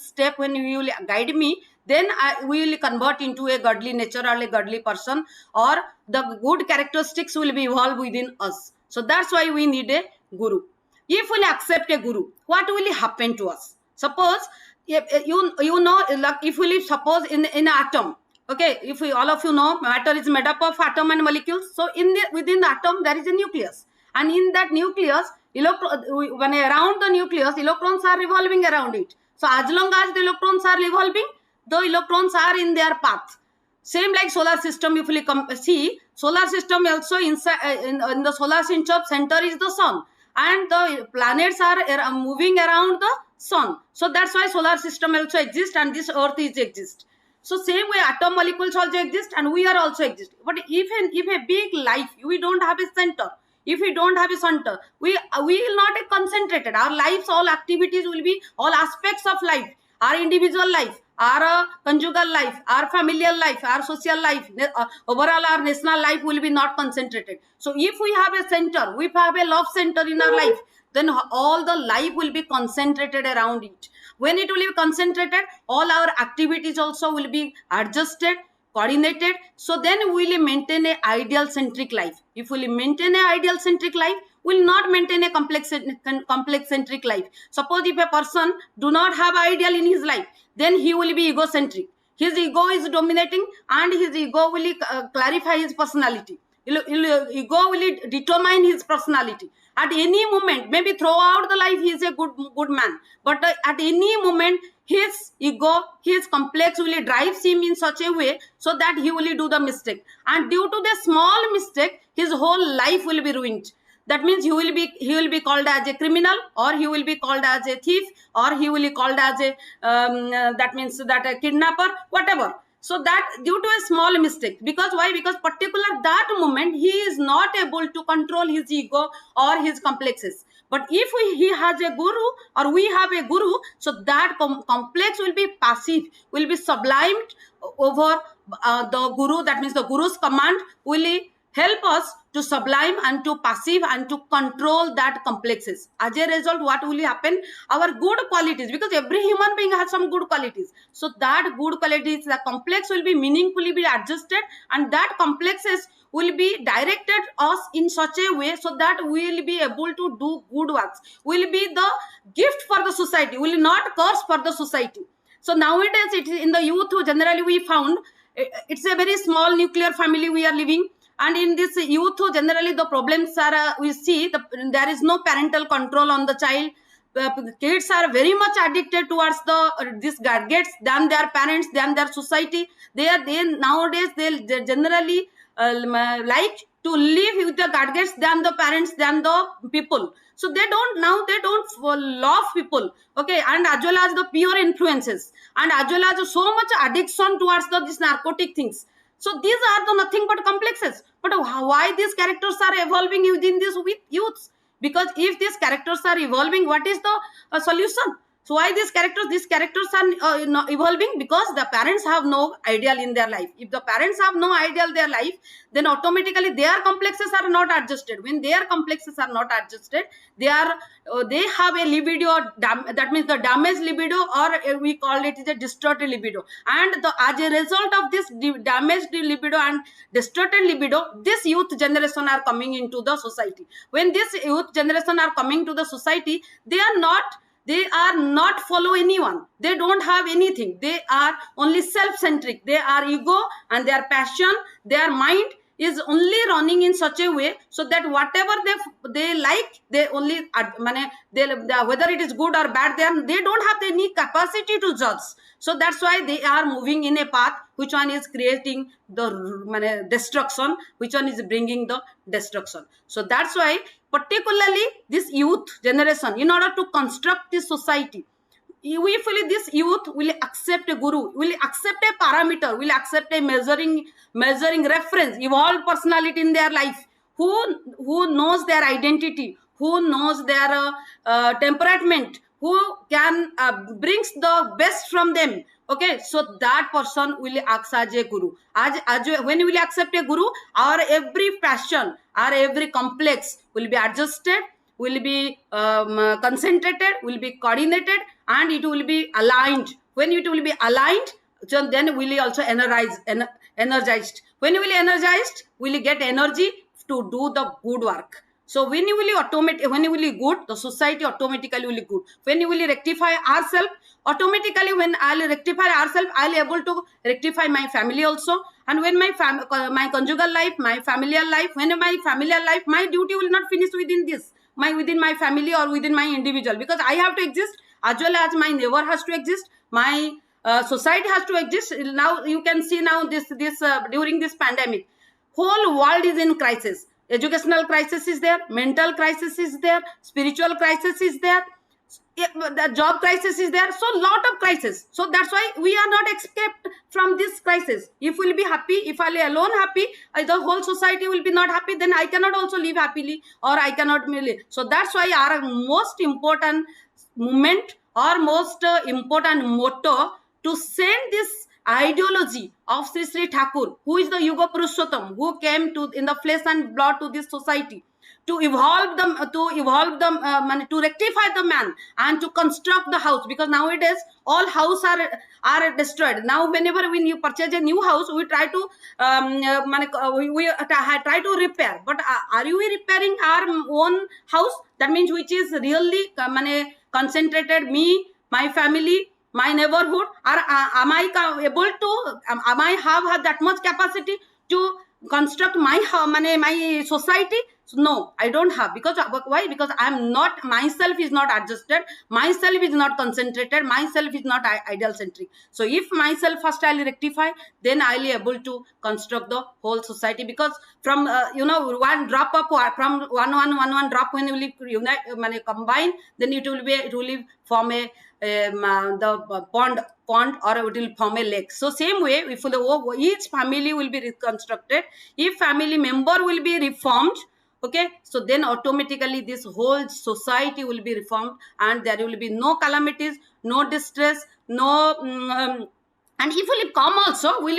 Speaker 14: step, when he will guide me, then we will convert into a godly nature or a godly person, or the good characteristics will be evolved within us. So that's why we need a guru. If we accept a guru, what will happen to us? Suppose you know, like if we suppose in an atom, okay, if all of you know, matter is made up of atom and molecules. So within the atom there is a nucleus, and in that nucleus, when around the nucleus, electrons are revolving around it. So as long as the electrons are revolving, the electrons are in their path. Same like solar system, if we see, solar system also inside in the solar system center is the sun, and the planets are moving around the sun. So that's why solar system also exists, and this earth is exist. So same way atom molecules also exist, and we are also exist. But if a big life, we don't have a center. If we don't have a center, we will not be concentrated. Our lives, all activities will be, all aspects of life, our individual life, our conjugal life, our familial life, our social life, overall our national life will be not concentrated. So if we have a center, we have a love center in our life, then all the life will be concentrated around it. When it will be concentrated, all our activities also will be adjusted, coordinated. So then we will maintain a ideal centric life. If we will maintain an ideal centric life, we will not maintain a complex centric life. Suppose if a person do not have ideal in his life, then he will be egocentric. His ego is dominating, and his ego will clarify his personality. Ego will determine his personality. At any moment, maybe throughout the life he is a good man, but at any moment his ego, his complex will drive him in such a way so that he will do the mistake, and due to the small mistake his whole life will be ruined. That means he will be called as a criminal, or he will be called as a thief, or he will be called as a that means that a kidnapper, whatever. So that due to a small mistake, because why? Because particular that moment he is not able to control his ego or his complexes. But if he has a guru or we have a guru, so that complex will be passive, will be sublimed over the guru. That means the guru's command will help us to sublime and to passive and to control that complexes. As a result, what will happen? Our good qualities, because every human being has some good qualities, so that good qualities, the complex will be meaningfully be adjusted, and that complexes will be directed us in such a way so that we will be able to do good works, will be the gift for the society, will not curse for the society. So nowadays it is in the youth, generally we found it's a very small nuclear family we are living, and in this youth generally the problems are we see there is no parental control on the child. Kids are very much addicted towards these gadgets than their parents, than their society. They nowadays they generally like to live with the gadgets than the parents, than the people. So they don't love people, okay, and as well as the pure influences, and as well as so much addiction towards these narcotic things. So these are the nothing but complexes. But why these characters are evolving within these youths? Because if these characters are evolving, what is the solution? So why these characters are not evolving? Because the parents have no ideal in their life. If the parents have no ideal in their life, then automatically their complexes are not adjusted. When their complexes are not adjusted, they have a libido, that means the damaged libido, or we call it is a distorted libido. And as a result of this damaged libido and distorted libido, this youth generation are coming into the society. When this youth generation are coming to the society, they are not follow anyone. They don't have anything. They are only self-centric. They are ego and their passion, their mind is only running in such a way so that whatever they like, they only whether it is good or bad, they don't have any capacity to judge. So that's why they are moving in a path which one is creating the destruction, which one is bringing the destruction. So that's why particularly this youth generation, in order to construct this society, if this youth will accept a guru, will accept a parameter, will accept a measuring reference, evolved personality in their life, who knows their identity, who knows their temperament, who can brings the best from them. Okay, so that person will act as a guru. When we will accept a guru, our every passion, our every complex will be adjusted, will be concentrated, will be coordinated, and it will be aligned. When it will be aligned, then we will also energized. When you will energized, we will get energy to do the good work. So when you will when you will good, the society automatically will good. When you will rectify ourselves, automatically when I'll rectify ourselves, I'll able to rectify my family also. And when my conjugal life, my familial life, when my familial life, my duty will not finish within my family or within my individual, because I have to exist as well as my neighbor has to exist, my society has to exist. Now you can see now this during this pandemic, whole world is in crisis. Educational crisis is there, mental crisis is there, spiritual crisis is there, the job crisis is there, so lot of crisis. So that's why we are not escaped from this crisis. If we'll be happy, if I'll alone happy, the whole society will be not happy, then I cannot also live happily, or I cannot live. So that's why our most important movement or most important motto to send this ideology of Sri Thakur, who is the Yuga Purushottam, who came to in the flesh and blood to this society, to evolve them, to rectify the man and to construct the house. Because nowadays all houses are destroyed. Now whenever when you purchase a new house, we try to try to repair. But are we repairing our own house? That means which is really concentrated, me, my family, my neighborhood, or am I able to am I have that much capacity to construct my society? No, I don't have. Because why? Because I am not, myself is not adjusted, myself is not concentrated, myself is not ideal centric. So if myself first I'll rectify, then I'll be able to construct the whole society. Because from one drop of one drop, when you will unite, combine, then it will form a the pond, or it will form a lake. So same way, if each family will be reconstructed, if family member will be reformed, okay, so then automatically this whole society will be reformed, and there will be no calamities, no distress, no and if we come also, we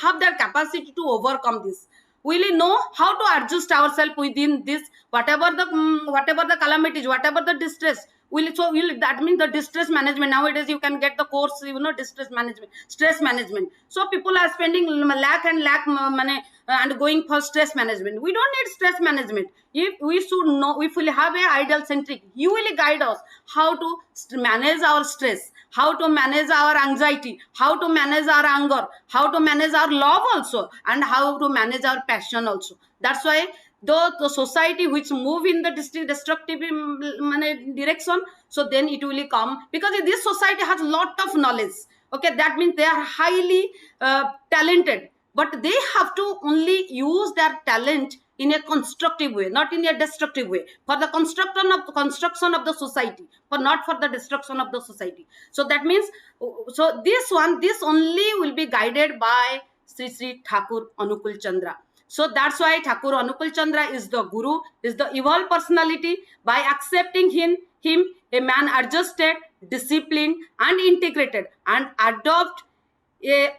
Speaker 14: have the capacity to overcome this. We will know how to adjust ourselves within this, whatever the calamities, whatever the distress. That means the distress management. Nowadays you can get the course, distress management, stress management. So people are spending lakh and lakh money and going for stress management. We don't need stress management. If we should know, if we have a ideal centric, you will guide us how to manage our stress, how to manage our anxiety, how to manage our anger, how to manage our love also, and how to manage our passion also. That's why the society which move in the destructive direction, so then it will come, because this society has lot of knowledge. Okay, that means they are highly talented, but they have to only use their talent in a constructive way, not in a destructive way, for the construction of the society, not for the destruction of the society. So that means, so this only will be guided by Sri Thakur Anukul Chandra. So that's why Thakur Anukul Chandra is the guru, is the evolved personality. By accepting him, a man adjusted, disciplined, and integrated, and adopt a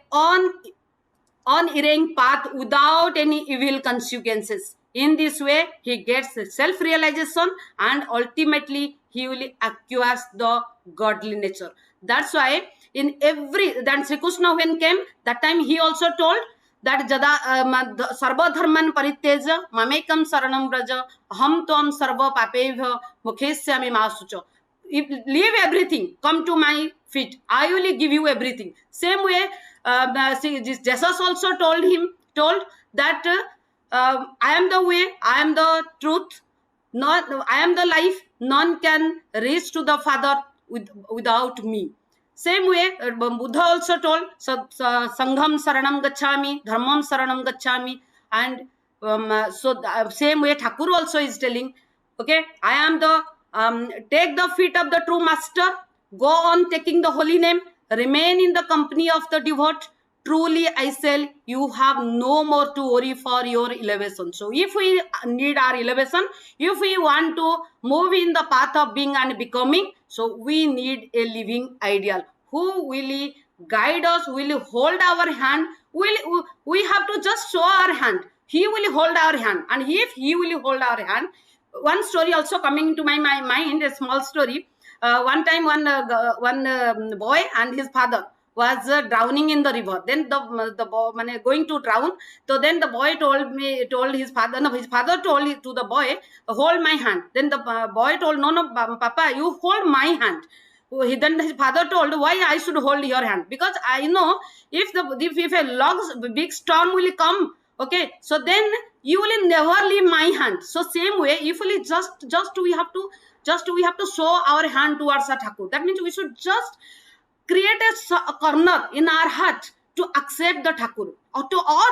Speaker 14: unerring path without any evil consequences. In this way, he gets self-realization, and ultimately he will acquire the godly nature. That's why then Sri Krishna when came, that time he also told that sarva dharman paritteja mamekam saranam braja aham tvam sarva papebhyo mukhesyami masucha. Leave everything, come to my feet, I will give you everything. Same way, Jesus also told that I am the way, I am the truth, I am the life, none can reach to the Father without me. Same way, Buddha also told, Sangham Saranam Gacchami, Dharmam Saranam Gacchami, and same way Thakur also is telling, okay, I am the, take the feet of the true master, go on taking the holy name, remain in the company of the devout. Truly I say, you have no more to worry for your elevation. So if we need our elevation, if we want to move in the path of being and becoming, so we need a living ideal. Who will guide us, will hold our hand, we have to just show our hand. He will hold our hand, and if he will hold our hand. One story also coming into my mind, a small story. One time one boy and his father was drowning in the river. Then the boy going to drown. So then the boy told his father, no, his father told to the boy, hold my hand. Then the boy told, no, Papa, you hold my hand. Then his father told, why I should hold your hand? Because I know if a big storm will come, okay, so then you will never leave my hand. So same way, if we we have to show our hand towards a Thakur. That means we should just create a corner in our heart to accept the Thakur, or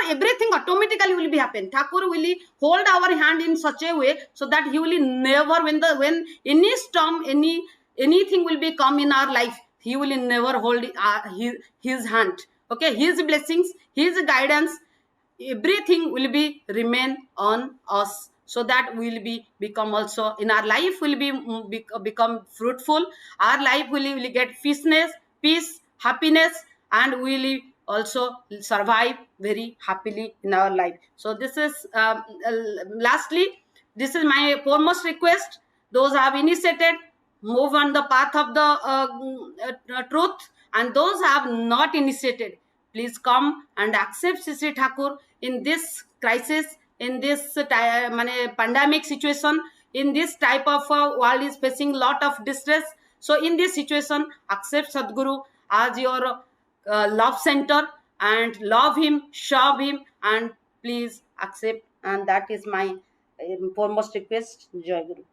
Speaker 14: everything automatically will be happen. Thakur will hold our hand in such a way so that he will never, when any storm, anything will be come in our life, he will never hold his hand. Okay, his blessings, his guidance, everything will be remain on us, so that we will become also in our life will become fruitful. Our life will get peace, happiness, and we will also survive very happily in our life. So this is lastly, this is my foremost request. Those who have initiated, move on the path of the truth, and those who have not initiated, please come and accept Sri Thakur in this crisis, in this pandemic situation, in this type of world is facing lot of distress. So in this situation, accept Sadguru as your love center, and love him, serve him, and please accept. And that is my foremost request. Jai Guru.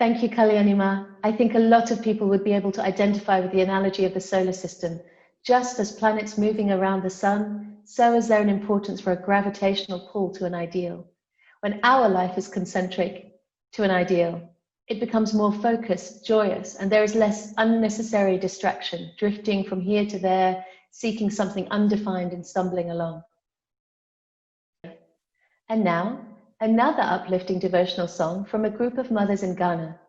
Speaker 1: Thank you, Kalyanima. I think a lot of people would be able to identify with the analogy of the solar system. Just as planets moving around the sun, so is there an importance for a gravitational pull to an ideal. When our life is concentric, to an ideal, it becomes more focused, joyous, and there is less unnecessary distraction, drifting from here to there, seeking something undefined and stumbling along. And now, another uplifting devotional song from a group of mothers in Ghana.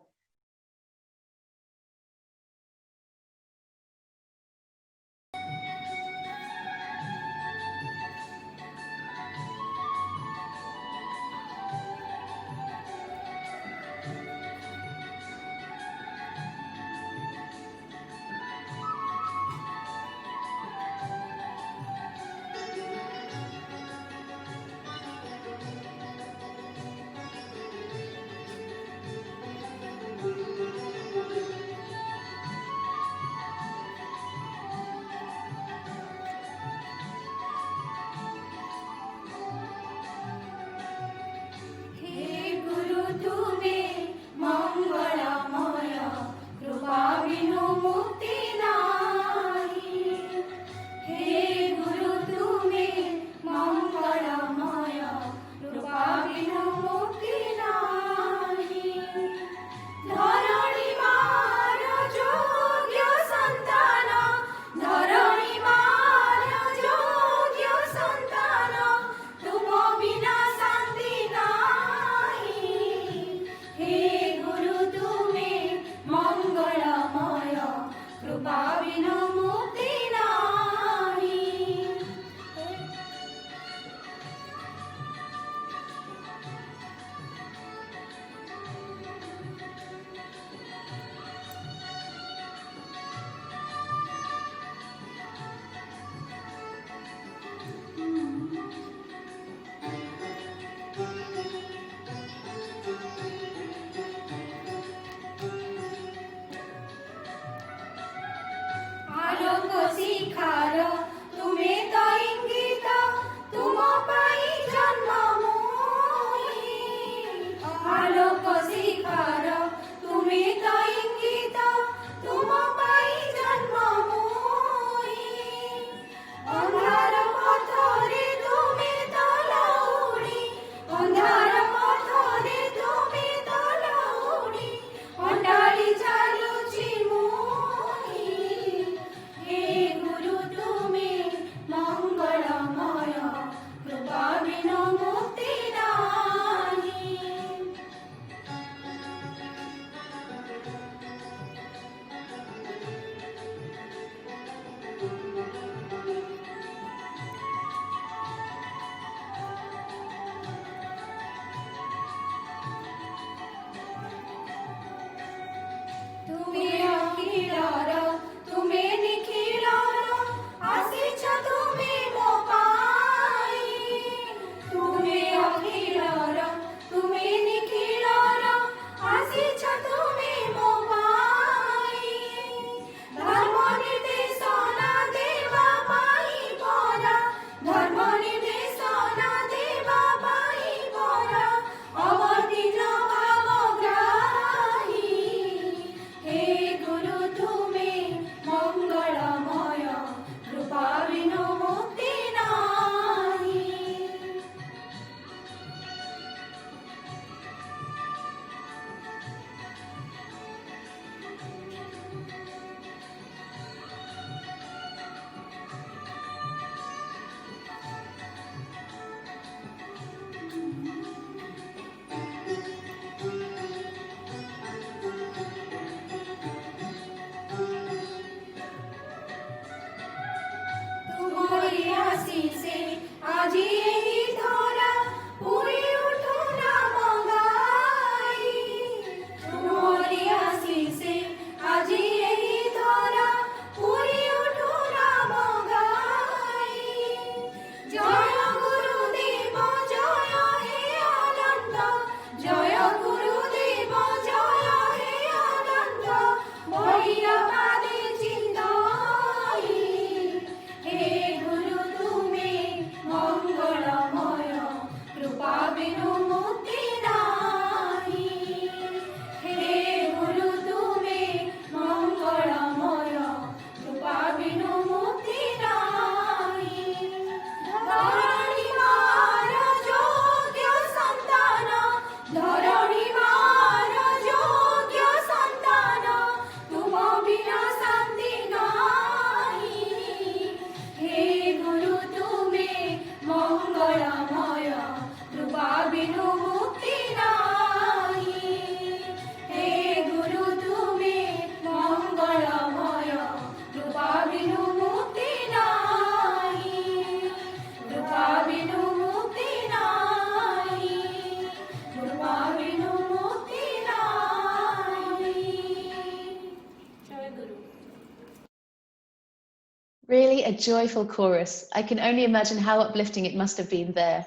Speaker 1: Really a joyful chorus. I can only imagine how uplifting it must have been there.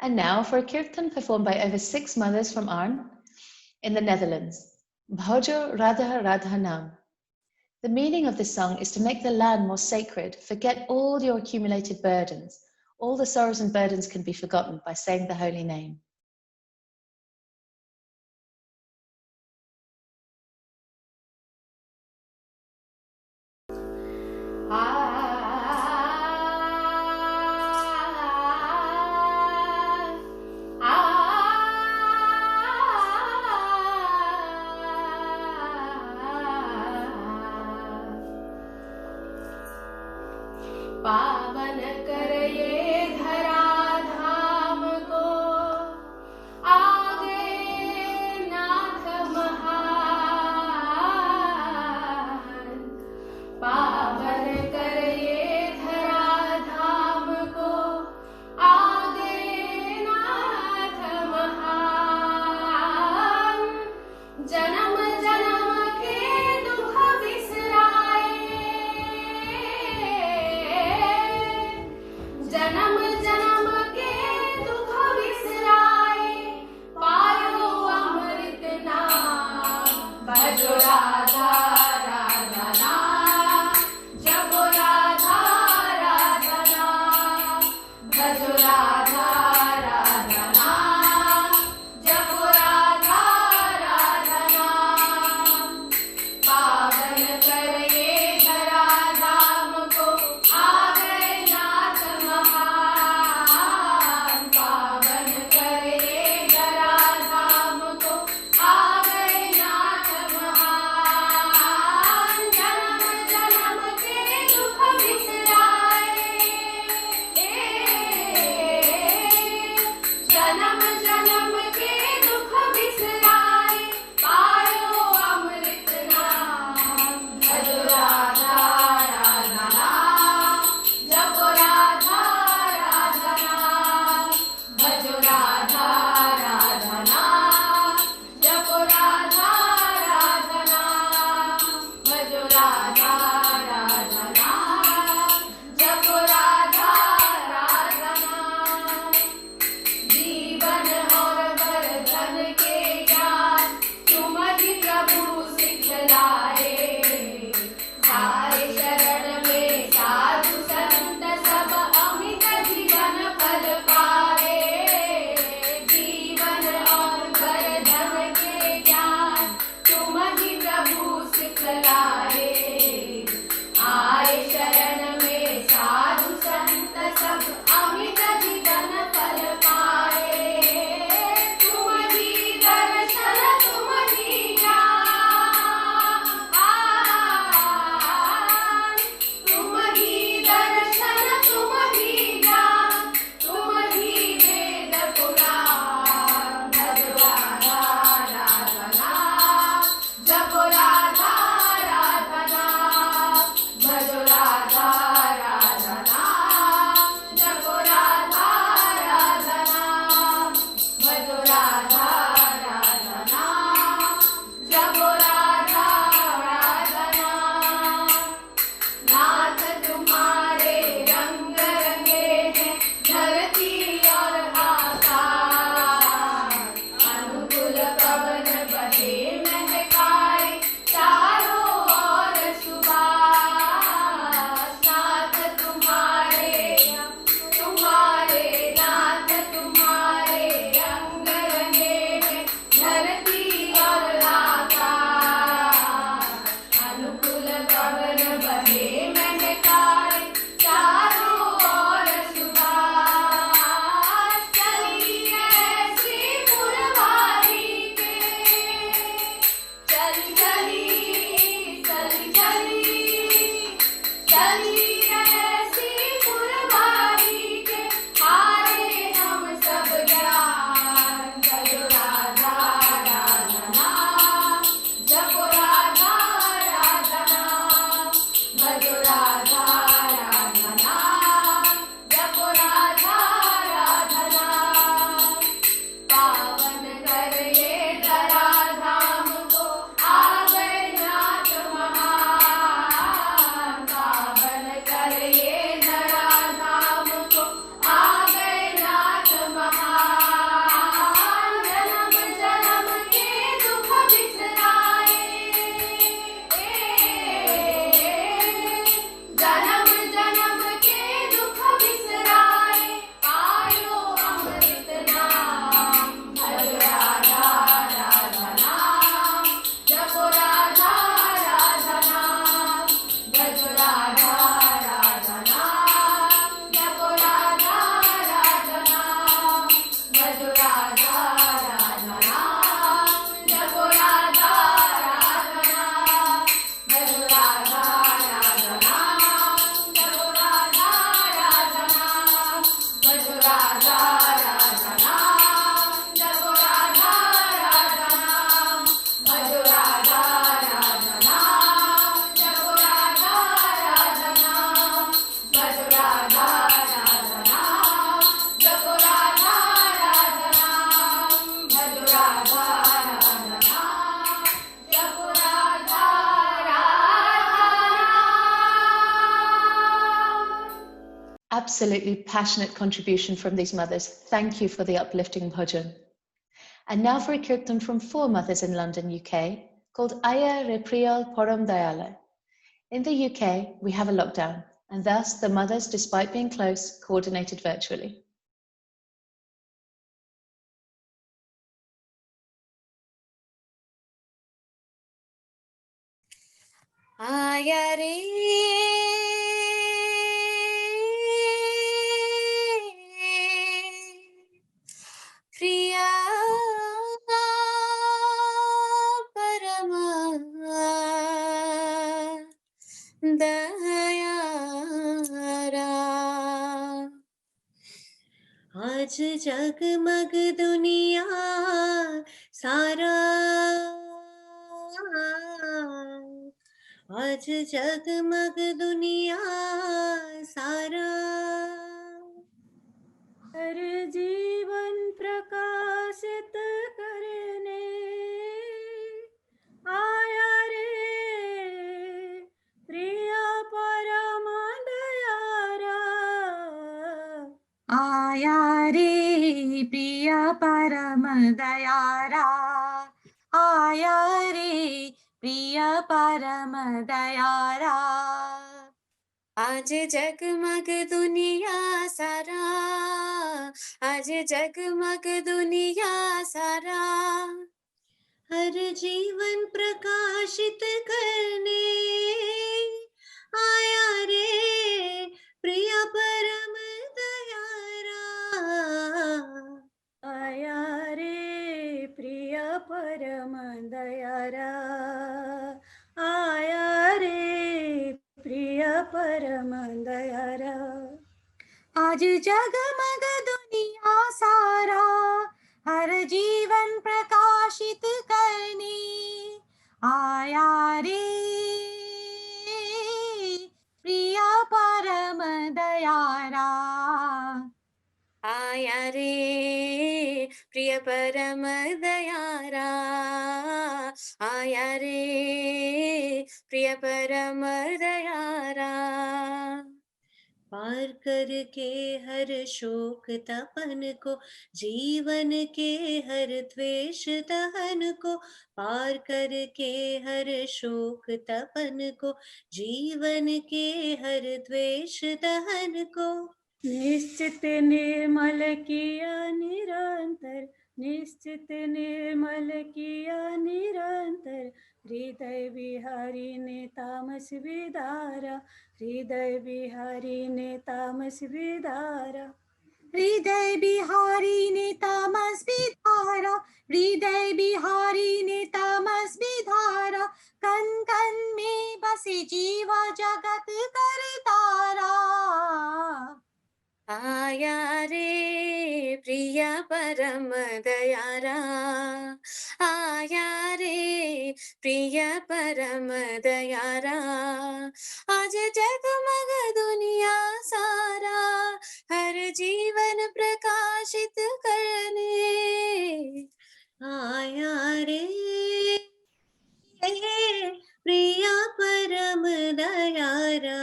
Speaker 1: And now for a Kirtan performed by over 6 mothers from Arn in the Netherlands. Bhojo Radha Radha Nam. The meaning of this song is to make the land more sacred. Forget all your accumulated burdens. All the sorrows and burdens can be forgotten by saying the holy name.
Speaker 15: पावन कर ये धरा धाम को आ गए नाथ महान। पावन कर ये धरा धाम को आ गए नाथ महान। जन्म जन्म के दुख बिसराए, जन्म जन्म के दुख बिसराए, पायो अमृत नाम। भजो राधा राधा नाम, जपो राधा राधा नाम। भजो राधा राधा नाम, जपो राधा राधा नाम। पावन कर ये धरा धाम को आ गए नाथ महान। पावन कर ये धरा धाम को आ गए नाथ महान। जन्म जन्म के दुख बिसराए, जन्म जन्म के दुख बिसराए, पायो अमृत नाम। भजो राधा राधा नाम, जपो राधा राधा नाम। भजो राधा राधा नाम, जपो राधा राधा नाम। भजो राधा राधा नाम, जपो राधा राधा नाम। जीवन और वर्धन के ज्ञान तुम ही प्रभु सिखलाए। आए शरण में साधु संत सब अमित जीवन फल पाए। जीवन और वर्धन के ज्ञान तुम ही प्रभु सिखलाए। आए शरण में साधु संत सब अमित जीवन फल पाए। तुम ही दर्शन तुम ही ज्ञान, तुम ही दर्शन तुम ही ज्ञान, तुम ही वेद पुराण। भजो राधा राधा नाम, जपो राधा राधा नाम। भजो राधा राधा नाम, जपो राधा राधा नाम। भजो राधा राधा नाम, जपो राधा राधा नाम। नाथ तुम्हारे रंग रंगे हैं धरती और आकाश। अनुकूल पवन बहे महकाए चारों ओर सुबास। नाथ तुम्हारे तुम्हारे नाथ तुम्हारे रंग रंगे हैं धरती और आकाश। अनुकूल पवन बहे महकाए चारों ओर सुबास। चलिए श्री पुरवारी के, चली चली चली चली, चलिए श्री पुरवारी के, हारे हम सब ज्ञान। भजो राधा राधा नाम, जपो राधा राधा नाम। भजो राधा राधा नाम, जपो राधा राधा नाम। पावन कर ये धरा धाम को आ गए नाथ महान। पावन कर
Speaker 1: absolutely passionate contribution from these mothers. Thank you for the uplifting bhajan. And now for a kirtan from 4 mothers in London, UK, called Aya Repriyal Param Dayala. In the UK, we have a lockdown, and thus the mothers, despite being close, coordinated virtually.
Speaker 16: Aya re priya parama dayara आज जगमग दुनिया सारा आज जगमग दुनिया सारा
Speaker 17: हर जीवन प्रकाशित करने आया रे प्रिय परम दयारा
Speaker 18: आया रे प्रिय परम दयारा आया रे प्रिय परम दयारा
Speaker 16: आज जगमग दुनिया सारा आज जगमग दुनिया सारा हर जीवन प्रकाशित करने आया रे प्रिय परम दयारा
Speaker 17: आया रे प्रिय परम दयारा आया रे प्रिय परम दयारा
Speaker 18: आज जगमग दुनिया सारा हर जीवन प्रकाशित करने आया रे प्रिय परम दयारा
Speaker 16: आया रे प्रिय परम दयारा आया रे प्रिय परम दयारा पार करके हर शोक तपन को जीवन के हर द्वेष दहन को पार करके हर शोक तपन को जीवन के हर द्वेष दहन को
Speaker 17: निश्चित निर्मल किया निरंतर निश्चित निर्मल किया निरंतर हृदय बिहारी ने तामस विदारा हृदय बिहारी ने तामस विदारा
Speaker 18: हृदय बिहारी ने तामस विदारा हृदय बिहारी ने तामस विदारा कण कण में बसे जीव जगत करतारा
Speaker 16: आया रे प्रिय परम दयारा आया रे प्रिय परम दयारा आज जगमग दुनिया सारा हर जीवन प्रकाशित करने आया रे प्रिय परम दयारा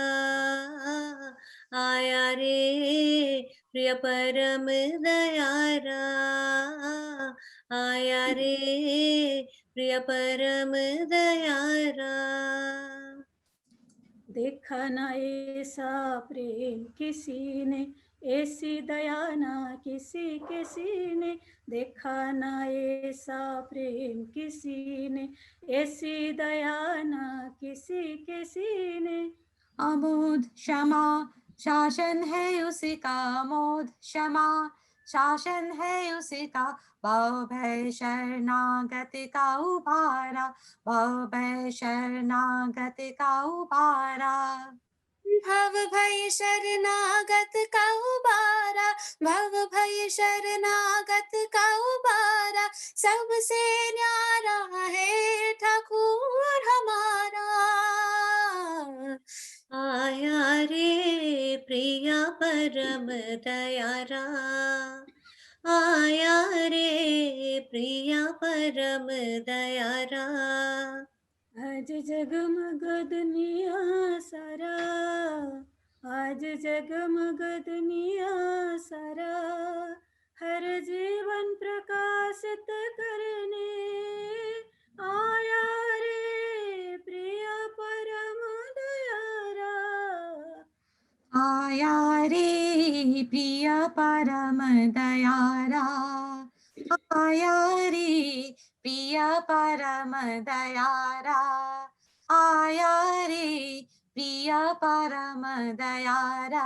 Speaker 16: आया रे प्रिय परम दयारा आया रे प्रिय परम दयारा
Speaker 17: देखा ना ऐसा प्रेम किसी ने ऐसी दया ना किसी ने देखा ना ऐसा प्रेम किसी ने ऐसी दया ना किसी ने
Speaker 18: अमोद क्षमा शासन है उसका अमोद क्षमा शासन है उसका भव भय शरणागत का उबारा भव भय शरणागत का उबारा
Speaker 16: भव भय शरणागत का उबारा भव भय शरणागत का उबारा सबसे न्यारा है ठाकुर हमारा आया रे प्रिय परम दयारा आया रे प्रिय परम दयारा
Speaker 17: आज जगमग दुनिया सारा आज आज जगमग दुनिया सारा हर जीवन प्रकाशित करने आया रे प्रिय परम दयारा।
Speaker 18: आया रे प्रिय परम दयारा, आया रे प्रिय परम दयारा, आया रे प्रिय परम दयारा।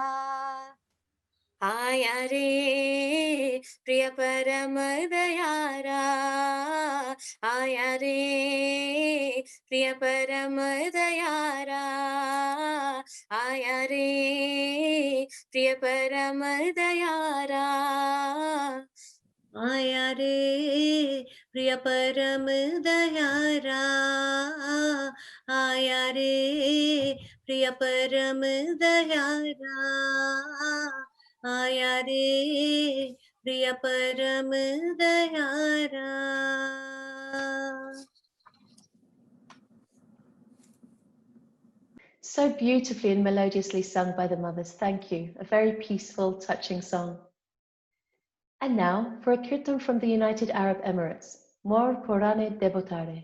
Speaker 18: आया रे प्रिय परम दयारा, आया रे प्रिय परम दयारा, आया रे प्रिय परम दयारा। आया रे प्रिय परम दयारा, आया रे प्रिय परम दयारा, आया रे प्रिय परम Dayara.
Speaker 1: So beautifully and melodiously sung by the mothers. Thank you. A very peaceful, touching song. And now for a Kirtan from the United Arab Emirates. Mor Korane Devotare.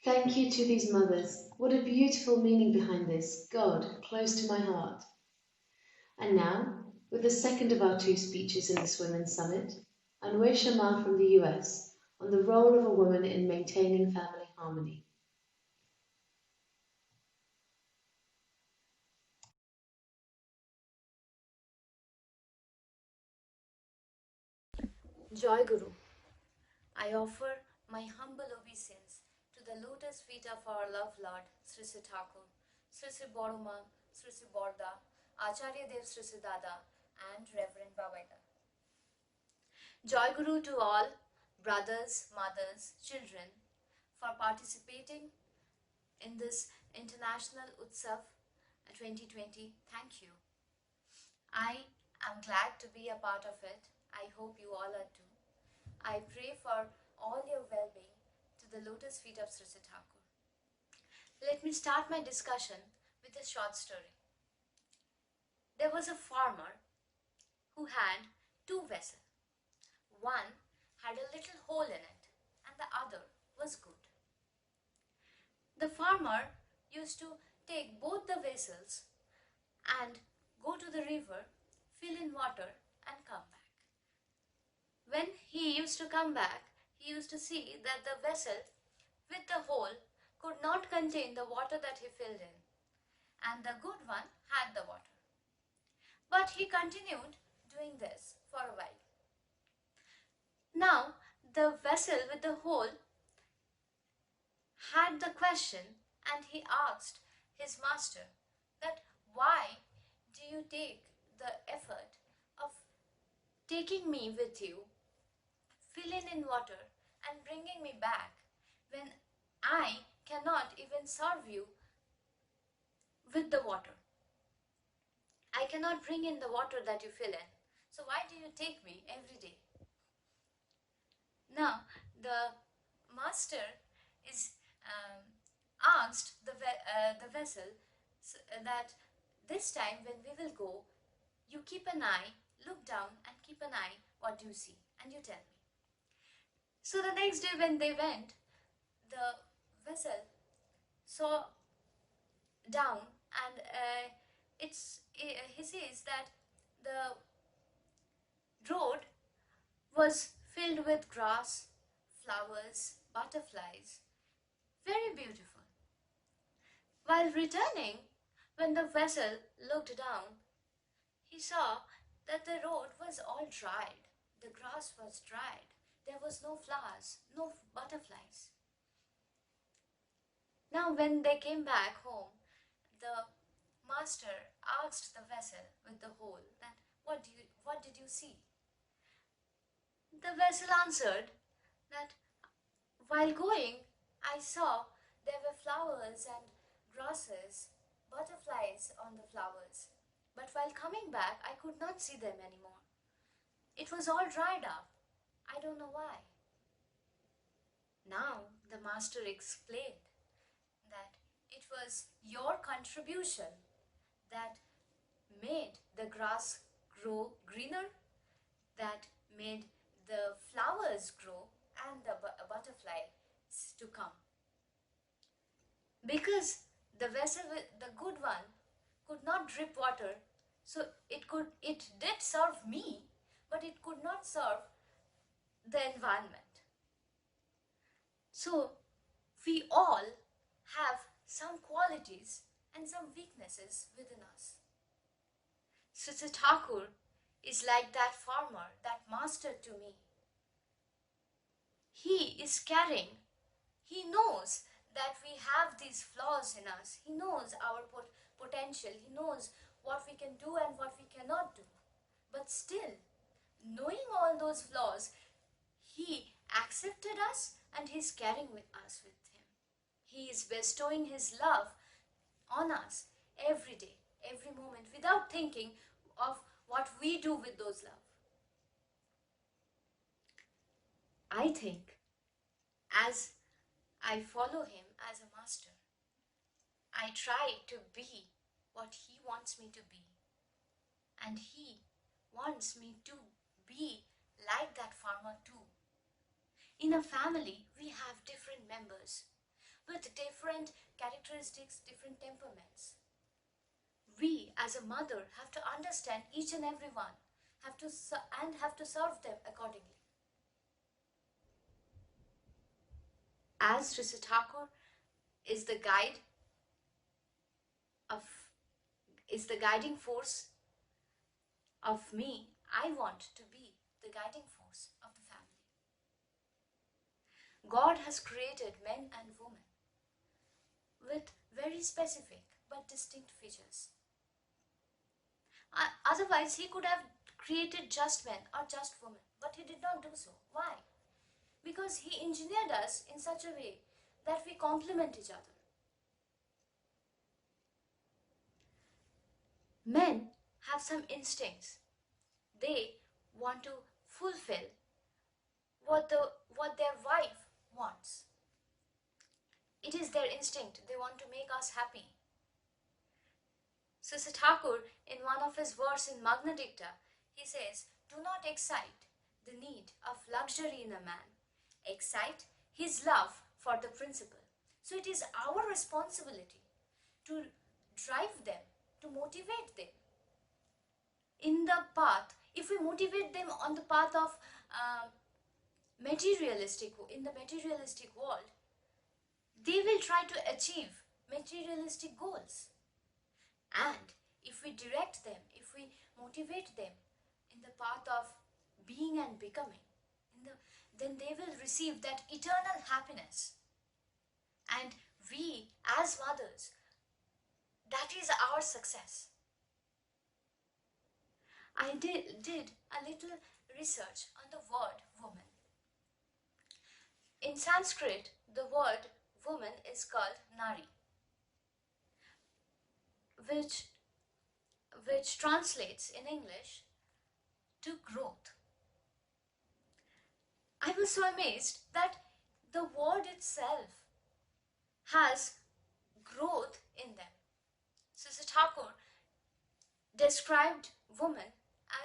Speaker 1: Thank you to these mothers. What a beautiful meaning behind this. God, close to my heart. And now, with the second of our two speeches in this Women's Summit, Anwe Sharma from the US on the role of a woman in maintaining family harmony.
Speaker 19: Joy Guru, I offer my humble obeisance to the lotus feet of our love Lord, Sri Sri Thakur, Sri Sri Boroma, Sri Sri Borda, Acharya Dev Sri Sri Dada, and Reverend Babaida. Joy Guru to all brothers, mothers, children for participating in this International Utsav 2020. Thank you. I am glad to be a part of it. I hope you all are too. I pray for all your well-being to the lotus feet of Sri Sri Thakur. Let me start my discussion with a short story. There was a farmer who had two vessels. One had a little hole in it and the other was good. The farmer used to take both the vessels and go to the river, fill in water and come back. When he used to come back, he used to see that the vessel with the hole could not contain the water that he filled in, and the good one had the water. But he continued doing this for a while. Now, the vessel with the hole had the question, and he asked his master that why do you take the effort of taking me with you, filling in water and bringing me back when I cannot even serve you with the water? I cannot bring in the water that you fill in. So why do you take me every day? Now, the master is asked the vessel that this time when we will go, you keep an eye, look down and keep an eye what you see and you tell me. So the next day when they went, the vessel saw down and he says that the road was filled with grass, flowers, butterflies, very beautiful. While returning, when the vessel looked down, he saw that the road was all dried. The grass was dried. There was no flowers, no butterflies. Now when they came back home, the master asked the vessel with the hole that what did you see? The vessel answered that while going, I saw there were flowers and grasses, butterflies on the flowers. But while coming back, I could not see them anymore. It was all dried up. don't know why. Now the master explained that it was your contribution that made the grass grow greener, that made the flowers grow and the butterflies to come. Because the vessel, the good one, could not drip water, so it did serve me, but it could not serve the environment. So we all have some qualities and some weaknesses within us. Sri Thakur is like that farmer, that master to me. He is caring. He knows that we have these flaws in us. He knows our potential. He knows what we can do and what we cannot do. But still, knowing all those flaws, he accepted us and he's carrying with us with him. He is bestowing his love on us every day, every moment, without thinking of what we do with those love. I think as I follow him as a master, I try to be what he wants me to be. And he wants me to be like that farmer too. In a family, we have different members with different characteristics, different temperaments. We, as a mother, have to understand each and every one, have to serve them accordingly. As Sri Thakur is the guiding force of me, I want to be the guiding force of the family. God has created men and women with very specific but distinct features. Otherwise, he could have created just men or just women, but he did not do so. Why? Because he engineered us in such a way that we complement each other. Men have some instincts. They want to fulfill what their wife wants. It is their instinct. They want to make us happy. So Thakur, in one of his verses in Magna Dicta, he says, "Do not excite the need of luxury in a man. Excite his love for the principle." So it is our responsibility to drive them, to motivate them in the path. If we motivate them on the path of in the materialistic world, they will try to achieve materialistic goals. And if we direct them, if we motivate them in the path of being and becoming, then they will receive that eternal happiness. And we, as mothers, that is our success. I did a little research on the word woman. In Sanskrit, the word woman is called nari, which translates in English to growth. I was so amazed that the word itself has growth in them. Sister Thakur described woman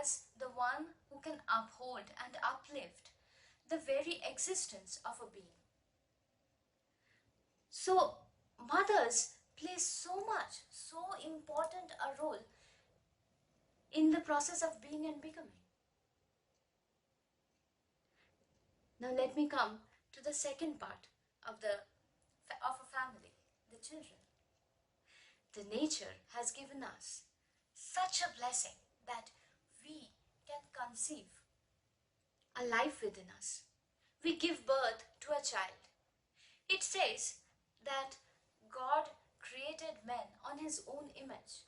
Speaker 19: as the one who can uphold and uplift the very existence of a being. So mothers play so important a role in the process of being and becoming. Now let me come to the second part of a family, the children. The nature has given us such a blessing that we can conceive a life within us. We give birth to a child. It says that God created man on his own image,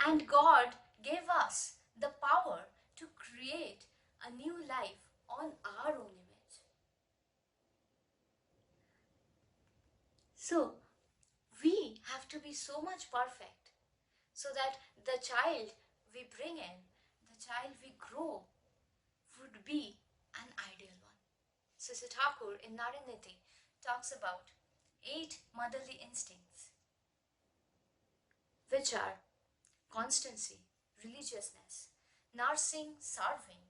Speaker 19: and God gave us the power to create a new life on our own image. So we have to be so much perfect so that the child we bring in, the child we grow, would be an ideal Sri Thakur in Nariniti talks about 8 motherly instincts, which are constancy, religiousness, nursing, serving,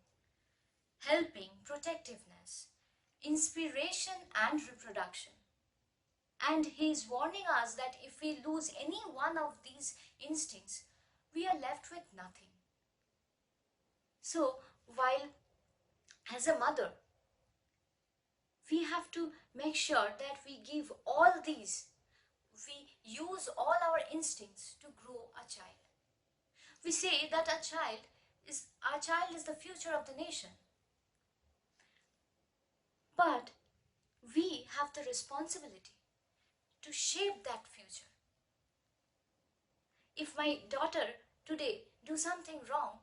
Speaker 19: helping, protectiveness, inspiration, and reproduction. And he is warning us that if we lose any one of these instincts, we are left with nothing. So, while as a mother, we have to make sure that we give all these, we use all our instincts to grow a child. We say that our child is the future of the nation. But we have the responsibility to shape that future. If my daughter today do something wrong,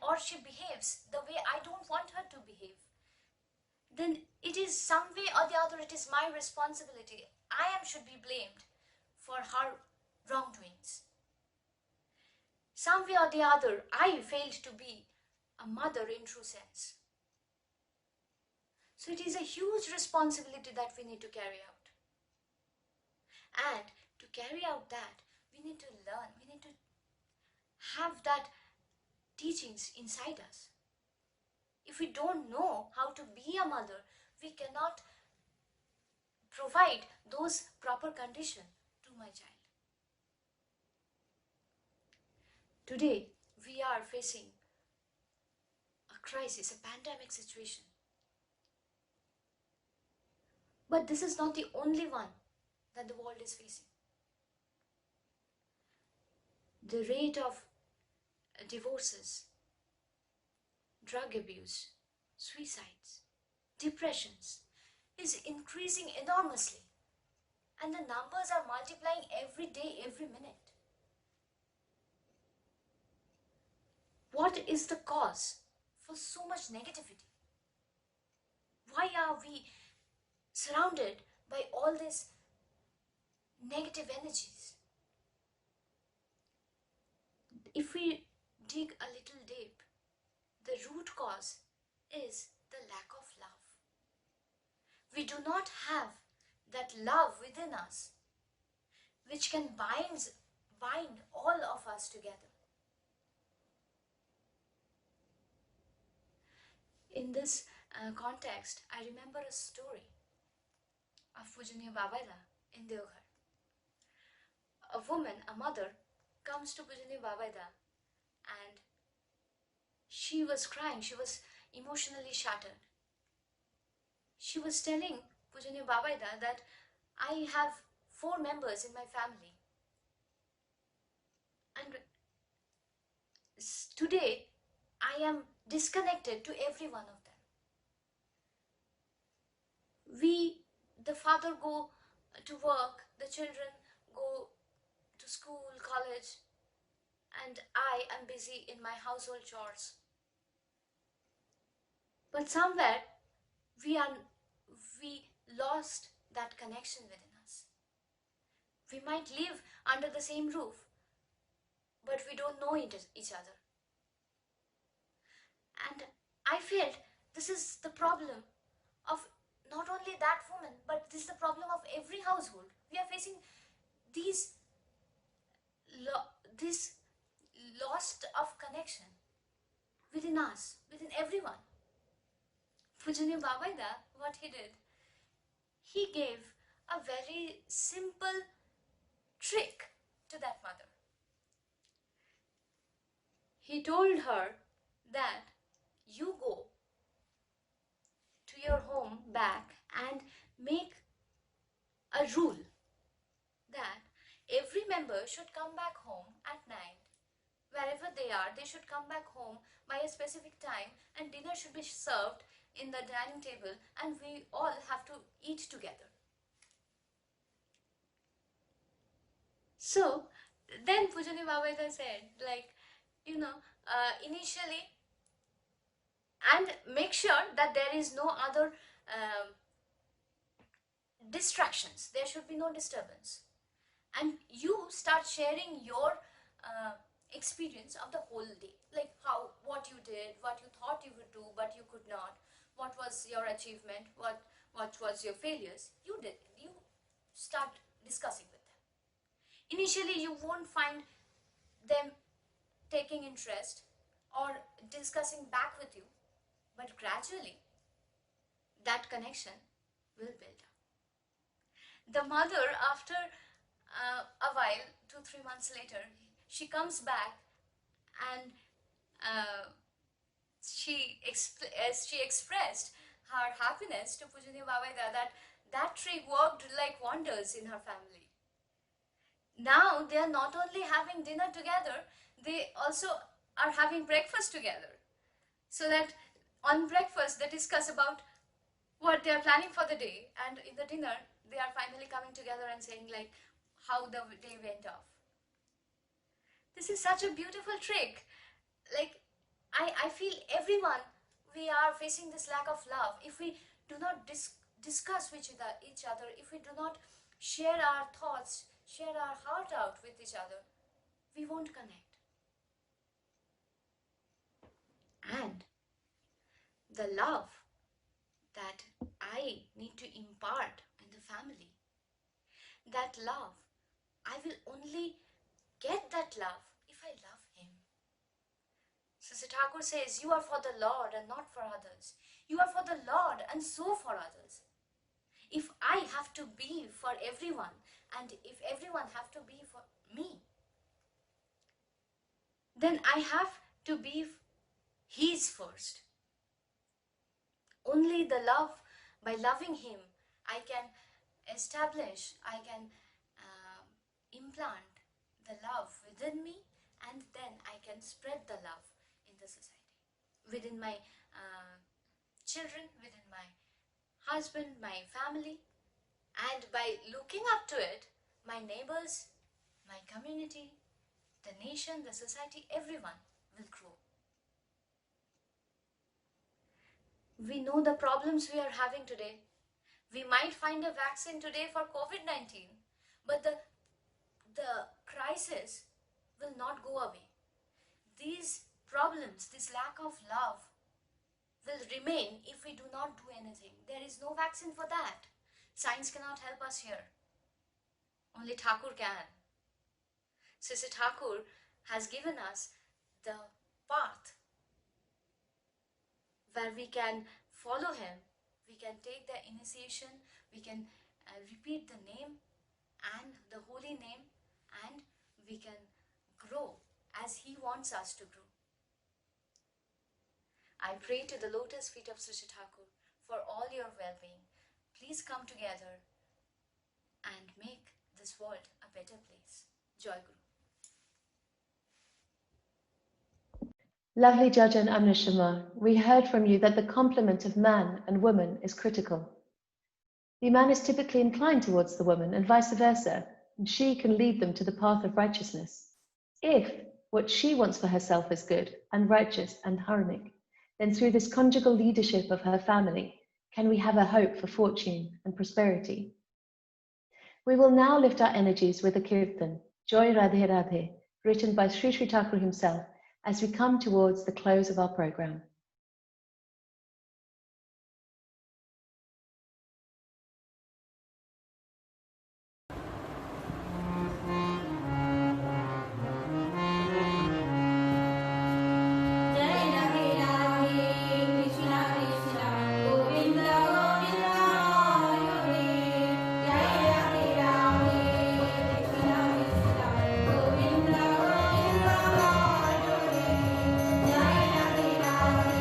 Speaker 19: or she behaves the way I don't want her to behave, then it is some way or the other, it is my responsibility. I should be blamed for her wrongdoings. Some way or the other, I failed to be a mother in true sense. So it is a huge responsibility that we need to carry out. And to carry out that, we need to learn, we need to have that teachings inside us. If we don't know how to be a mother, we cannot provide those proper conditions to my child. Today, we are facing a crisis, a pandemic situation. But this is not the only one that the world is facing. The rate of divorces, drug abuse, suicides, depressions is increasing enormously, and the numbers are multiplying every day, every minute. What is the cause for so much negativity? Why are we surrounded by all these negative energies? If we dig a little deep, the root cause is the lack of love. We do not have that love within us which can bind all of us together. In this context, I remember a story of Pujaniya Babaida in Deoghar. A woman, a mother, comes to Pujaniya Babaida and she was crying, she was emotionally shattered. She was telling Pujaniya Babaida that I have 4 members in my family, and today I am disconnected to every one of them. The father go to work, the children go to school, college, and I am busy in my household chores. But somewhere we lost that connection within us. We might live under the same roof, but we don't know each other. And I felt this is the problem of not only that woman, but this is the problem of every household. We are facing this loss of connection within us, within everyone. Pujaniya Babaida, what he did, he gave a very simple trick to that mother. He told her that you go to your home back and make a rule that every member should come back home at night. Wherever they are, they should come back home by a specific time, and dinner should be served in the dining table, and we all have to eat together. So then Pujaniya Babaida said, initially, and make sure that there is no other distractions. There should be no disturbance. And you start sharing your experience of the whole day, like what you did, what you thought you would do but you could not, what was your achievement, what was your failures, you start discussing with them. Initially, you won't find them taking interest or discussing back with you, but gradually that connection will build up. The mother, after a while, 2-3 months later, she comes back and she expressed her happiness to Pujaniya Babaida that tree worked like wonders in her family. Now they are not only having dinner together, they also are having breakfast together. So that on breakfast they discuss about what they are planning for the day, and in the dinner they are finally coming together and saying like how the day went off. This is such a beautiful trick. Like I feel everyone, we are facing this lack of love. If we do not discuss with each other, if we do not share our thoughts, share our heart out with each other, we won't connect. And the love that I need to impart in the family, that love, I will only get that love if I love him. Sister Thakur says, you are for the Lord and not for others. You are for the Lord and so for others. If I have to be for everyone, and if everyone have to be for me, then I have to be his first. Only the love, by loving him, I can establish, I can implant the love within me, and then I can spread the love in the society, within my children, within my husband, my family, and by looking up to it, my neighbors, my community, the nation, the society, everyone will grow. We know the problems we are having today. We might find a vaccine today for COVID-19, but the crisis will not go away. These problems, this lack of love will remain if we do not do anything. There is no vaccine for that. Science cannot help us here. Only Thakur can. Sister Thakur has given us the path where we can follow him, we can take the initiation, we can repeat the name and the holy name, and we can grow as he wants us to grow. I pray to the lotus feet of Sister Thakur for all your well-being. Please come together and make this world a better place. Joy Guru.
Speaker 1: Lovely Judge and Amnishama, we heard from you that the complement of man and woman is critical. The man is typically inclined towards the woman and vice versa, and she can lead them to the path of righteousness. If what she wants for herself is good and righteous and dharmic, then through this conjugal leadership of her family, can we have a hope for fortune and prosperity. We will now lift our energies with a Kirtan, Joy Radhe Radhe, written by Sri Sri Thakur himself, as we come towards the close of our program.
Speaker 15: Jai Radhe Radhe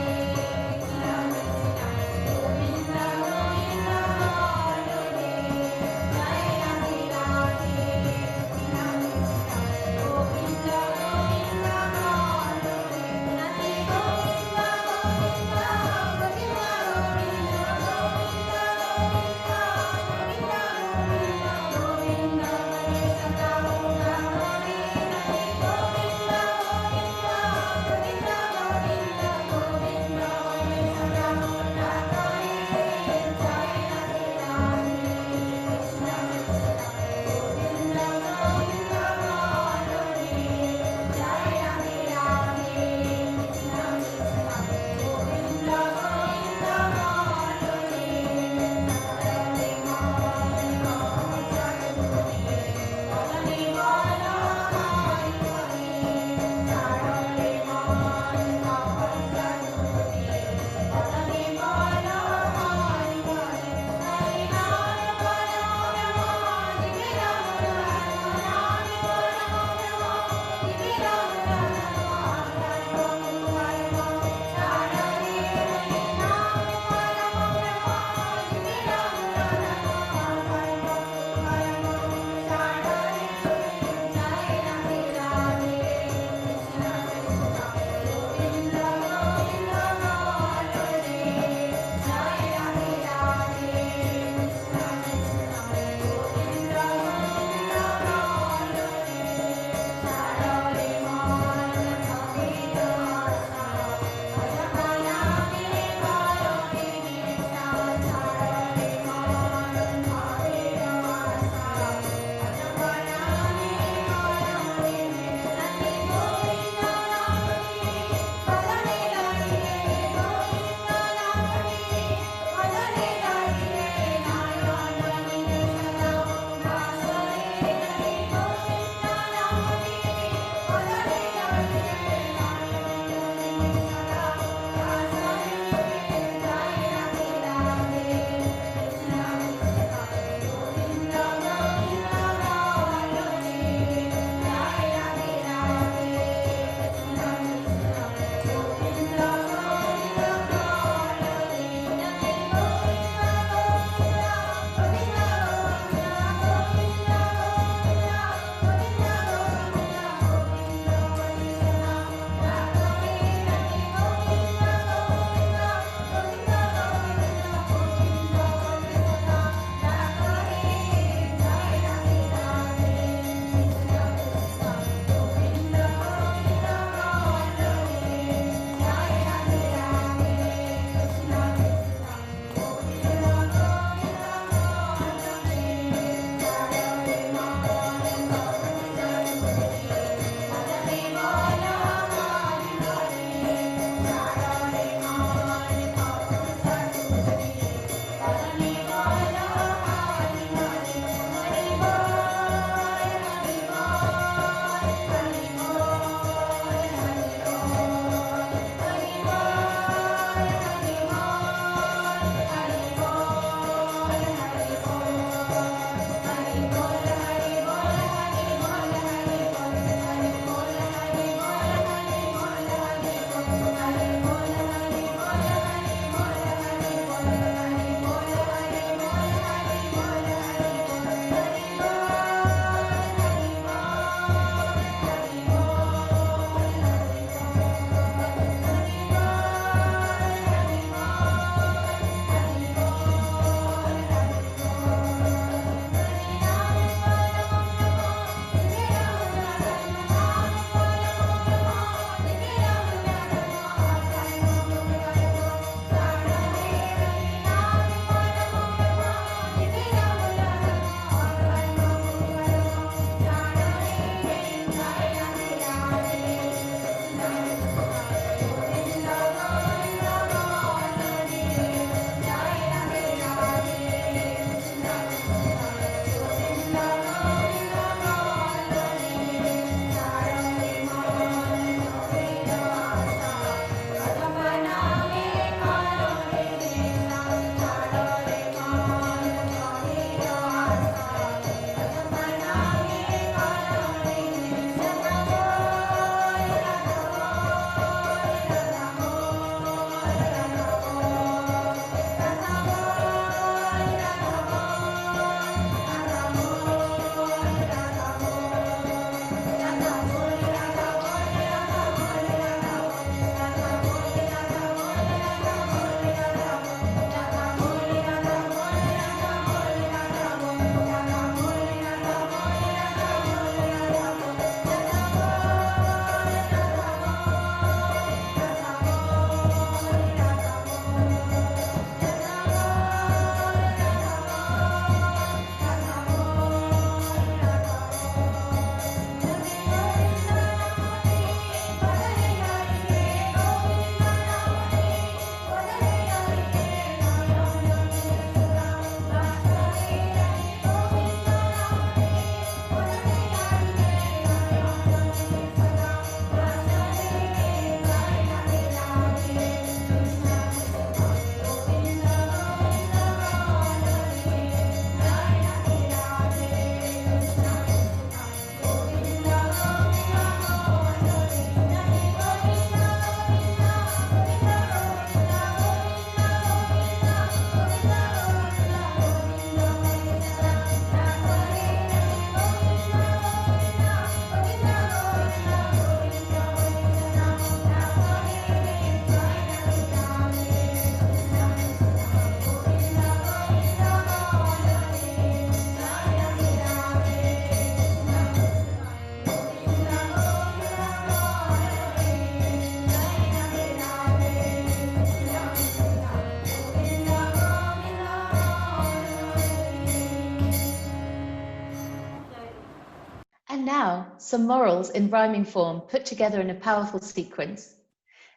Speaker 1: some morals in rhyming form put together in a powerful sequence.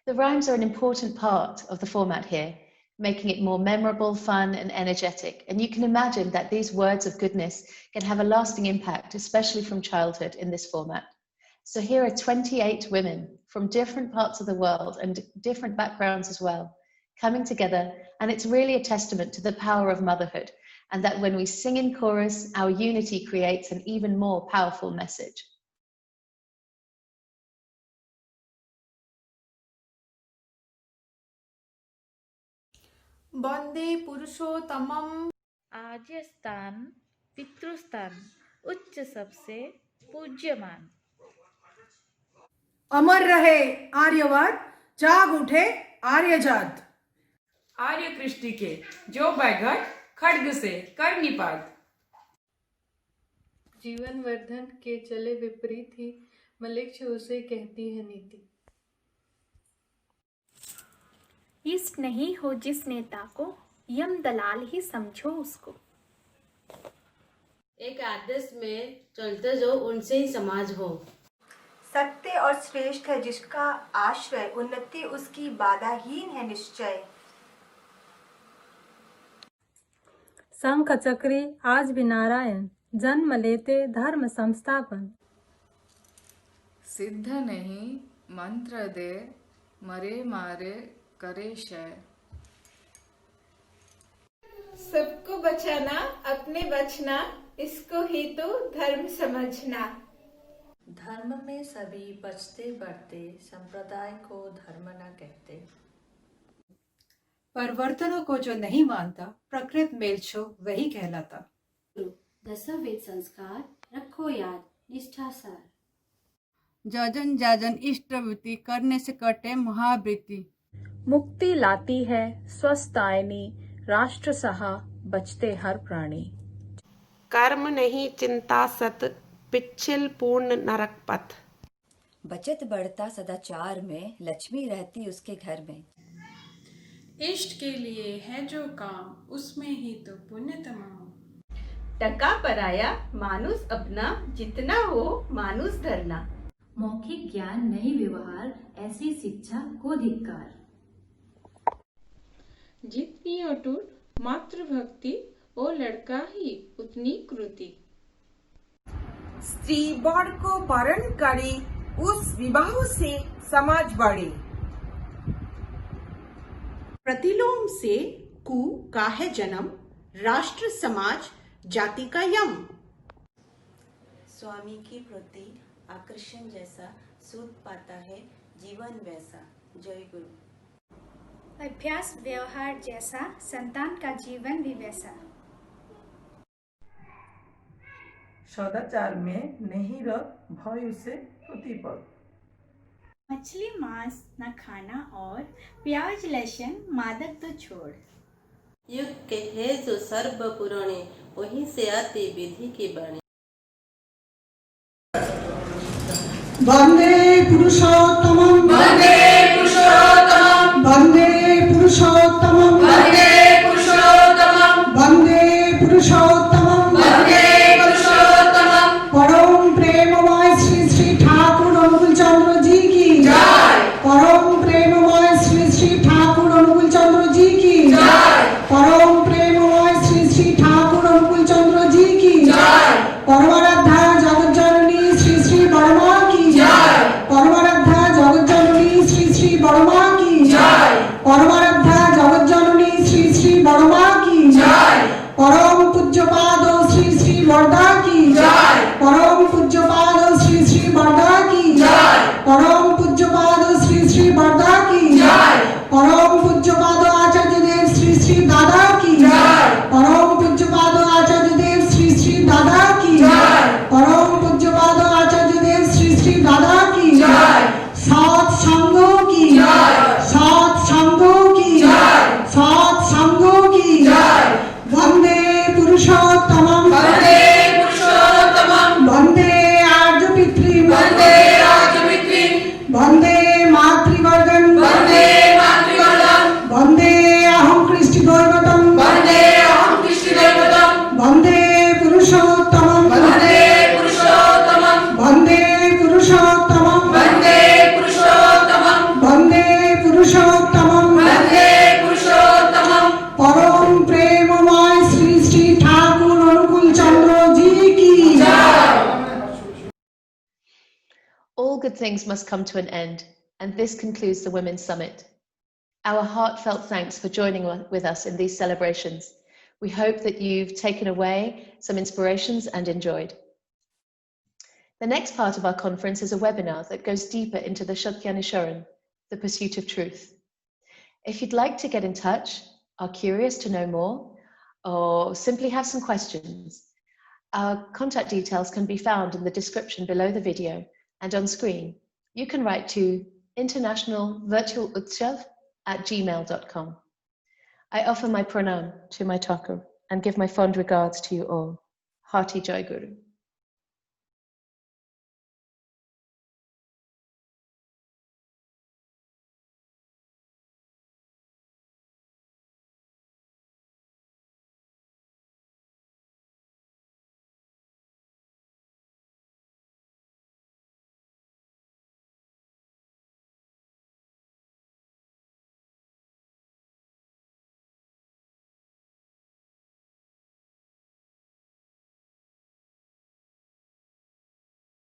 Speaker 1: The rhymes are an important part of the format here, making it more memorable, fun, and energetic. And you can imagine that these words of goodness can have a lasting impact, especially from childhood in this format. So here are 28 women from different parts of the world and different backgrounds as well, coming together, and it's really a testament to the power of motherhood, and that when we sing in chorus, our unity creates an even more powerful message.
Speaker 20: वंदे पुरुषोत्तमम।
Speaker 21: आर्य स्थान पितृस्थान उच्च सबसे पूज्यमान।
Speaker 20: अमर रहे आर्यवाद, जाग उठे आर्यजात।
Speaker 22: आर्य कृष्टि के जो बैघट खड्ग से कर निपात।
Speaker 23: जीवन वर्धन के चले विपरीत ही मलेच्छ उसे कहती है नीति।
Speaker 24: इष्ट नहीं हो जिस नेता को, यम दलाल ही समझो उसको।
Speaker 25: एक आदर्श में चलते जो उनसे ही समाज हो।
Speaker 26: सत्य और श्रेष्ठ है जिसका आश्रय, उन्नति उसकी बाधाहीन है निश्चय।
Speaker 27: शंख चक्री आज भी नारायण, जन्म लेते धर्म संस्थापन।
Speaker 28: सिद्ध नहीं मंत्र दे, मरे मारे करे शय।
Speaker 29: सबको बचाना अपने बचना, इसको ही तो धर्म समझना।
Speaker 30: धर्म में सभी बचते बढ़ते, संप्रदाय को धर्म न कहते।
Speaker 31: परिवर्तनों को जो नहीं मानता, प्रकृत मेलछो वही कहलाता।
Speaker 3: दसवेद संस्कार रखो याद, निष्ठा सार।
Speaker 32: जाजन जाजन इष्टवृत्ति, करने से कटे महावृत्ति।
Speaker 2: मुक्ति लाती है स्वस्थायनी, राष्ट्र सहा बचते हर प्राणी।
Speaker 33: कर्म नहीं चिंता सत, पिछल पूर्ण नरक पथ।
Speaker 34: बचत बढ़ता सदाचार में, लक्ष्मी रहती उसके घर में।
Speaker 35: इष्ट के लिए है जो काम, उसमें ही तो पुण्य तमाम।
Speaker 29: टका पराया मानुष अपना, जितना हो मानुष धरना।
Speaker 36: मौखिक ज्ञान नहीं व्यवहार, ऐसी शिक्षा को धिक्कार।
Speaker 29: जितनी अटूट मातृभक्ति, ओ लड़का ही उतनी कृति।
Speaker 37: स्त्री वर को वरण करे, उस विवाह से समाज बढ़े।
Speaker 29: प्रतिलोम से कु का है जन्म, राष्ट्र समाज जाति का यम।
Speaker 38: स्वामी के प्रति आकर्षण जैसा सूद पाता है जीवन वैसा। जय गुरु।
Speaker 24: अभ्यास व्यवहार जैसा, संतान का जीवन भी वैसा।
Speaker 37: सदाचार में नहीं रख भय उसे प्रतिपद।
Speaker 24: मछली मांस न खाना और प्याज लहसुन मादक तो छोड़।
Speaker 25: युग के है जो सर्व पुराने, वहीं से आती विधि की बाणी।
Speaker 39: वंदे पुरुषोत्तमं,
Speaker 15: वंदे पुरुषोत्तमं,
Speaker 39: वंदे पुरुषोत्तमं,
Speaker 15: वंदे पुरुषोत्तमं,
Speaker 39: वंदे पुरुषोत्तमं,
Speaker 15: वंदे पुरुषोत्तमं।
Speaker 39: परम प्रेममय श्री श्री ठाकुर अनुकूल चंद्र जी की
Speaker 15: जय।
Speaker 39: परम प्रेममय श्री श्री ठाकुर अनुकूल चंद्र जी की
Speaker 15: जय।
Speaker 39: परम प्रेममय श्री श्री ठाकुर अनुकूल चंद्र जी की
Speaker 15: जय।
Speaker 39: परमाराध्या जगत जननी श्री श्री बड़मा की
Speaker 15: जय।
Speaker 39: परमाराध्या जगत जननी श्री श्री बड़मा की
Speaker 15: जय।
Speaker 39: परमाराध्या जगत जननी श्री श्री बड़मा की
Speaker 15: जय।
Speaker 39: परम पूज्यपाद श्री श्री वरदा की
Speaker 15: जय।
Speaker 39: परम पूज्यपाद श्री श्री वरदा की
Speaker 15: जय।
Speaker 39: परम पूज्यपाद श्री श्री वरदा की
Speaker 15: जय।
Speaker 39: परम पूज्यपाद आचार्य देव श्री श्री दादा की
Speaker 15: जय।
Speaker 39: परम पूज्यपाद आचार्य देव श्री श्री दादा की
Speaker 15: जय।
Speaker 39: परम पूज्यपाद आचार्य देव श्री श्री दादा की
Speaker 15: जय।
Speaker 39: सात संघों की
Speaker 15: जय।
Speaker 39: सात संघों की
Speaker 15: जय।
Speaker 39: सात संघों की
Speaker 1: good things must come to an end, and this concludes the Women's Summit. Our heartfelt thanks for joining with us in these celebrations. We hope that you've taken away some inspirations and enjoyed. The next part of our conference is a webinar that goes deeper into the Satyanisharan, the pursuit of truth. If you'd like to get in touch, are curious to know more, or simply have some questions, our contact details can be found in the description below the video and on screen. You can write to internationalvirtualutsav@gmail.com. I offer my pranam to my Thakur and give my fond regards to you all. Hearty Jai Guru.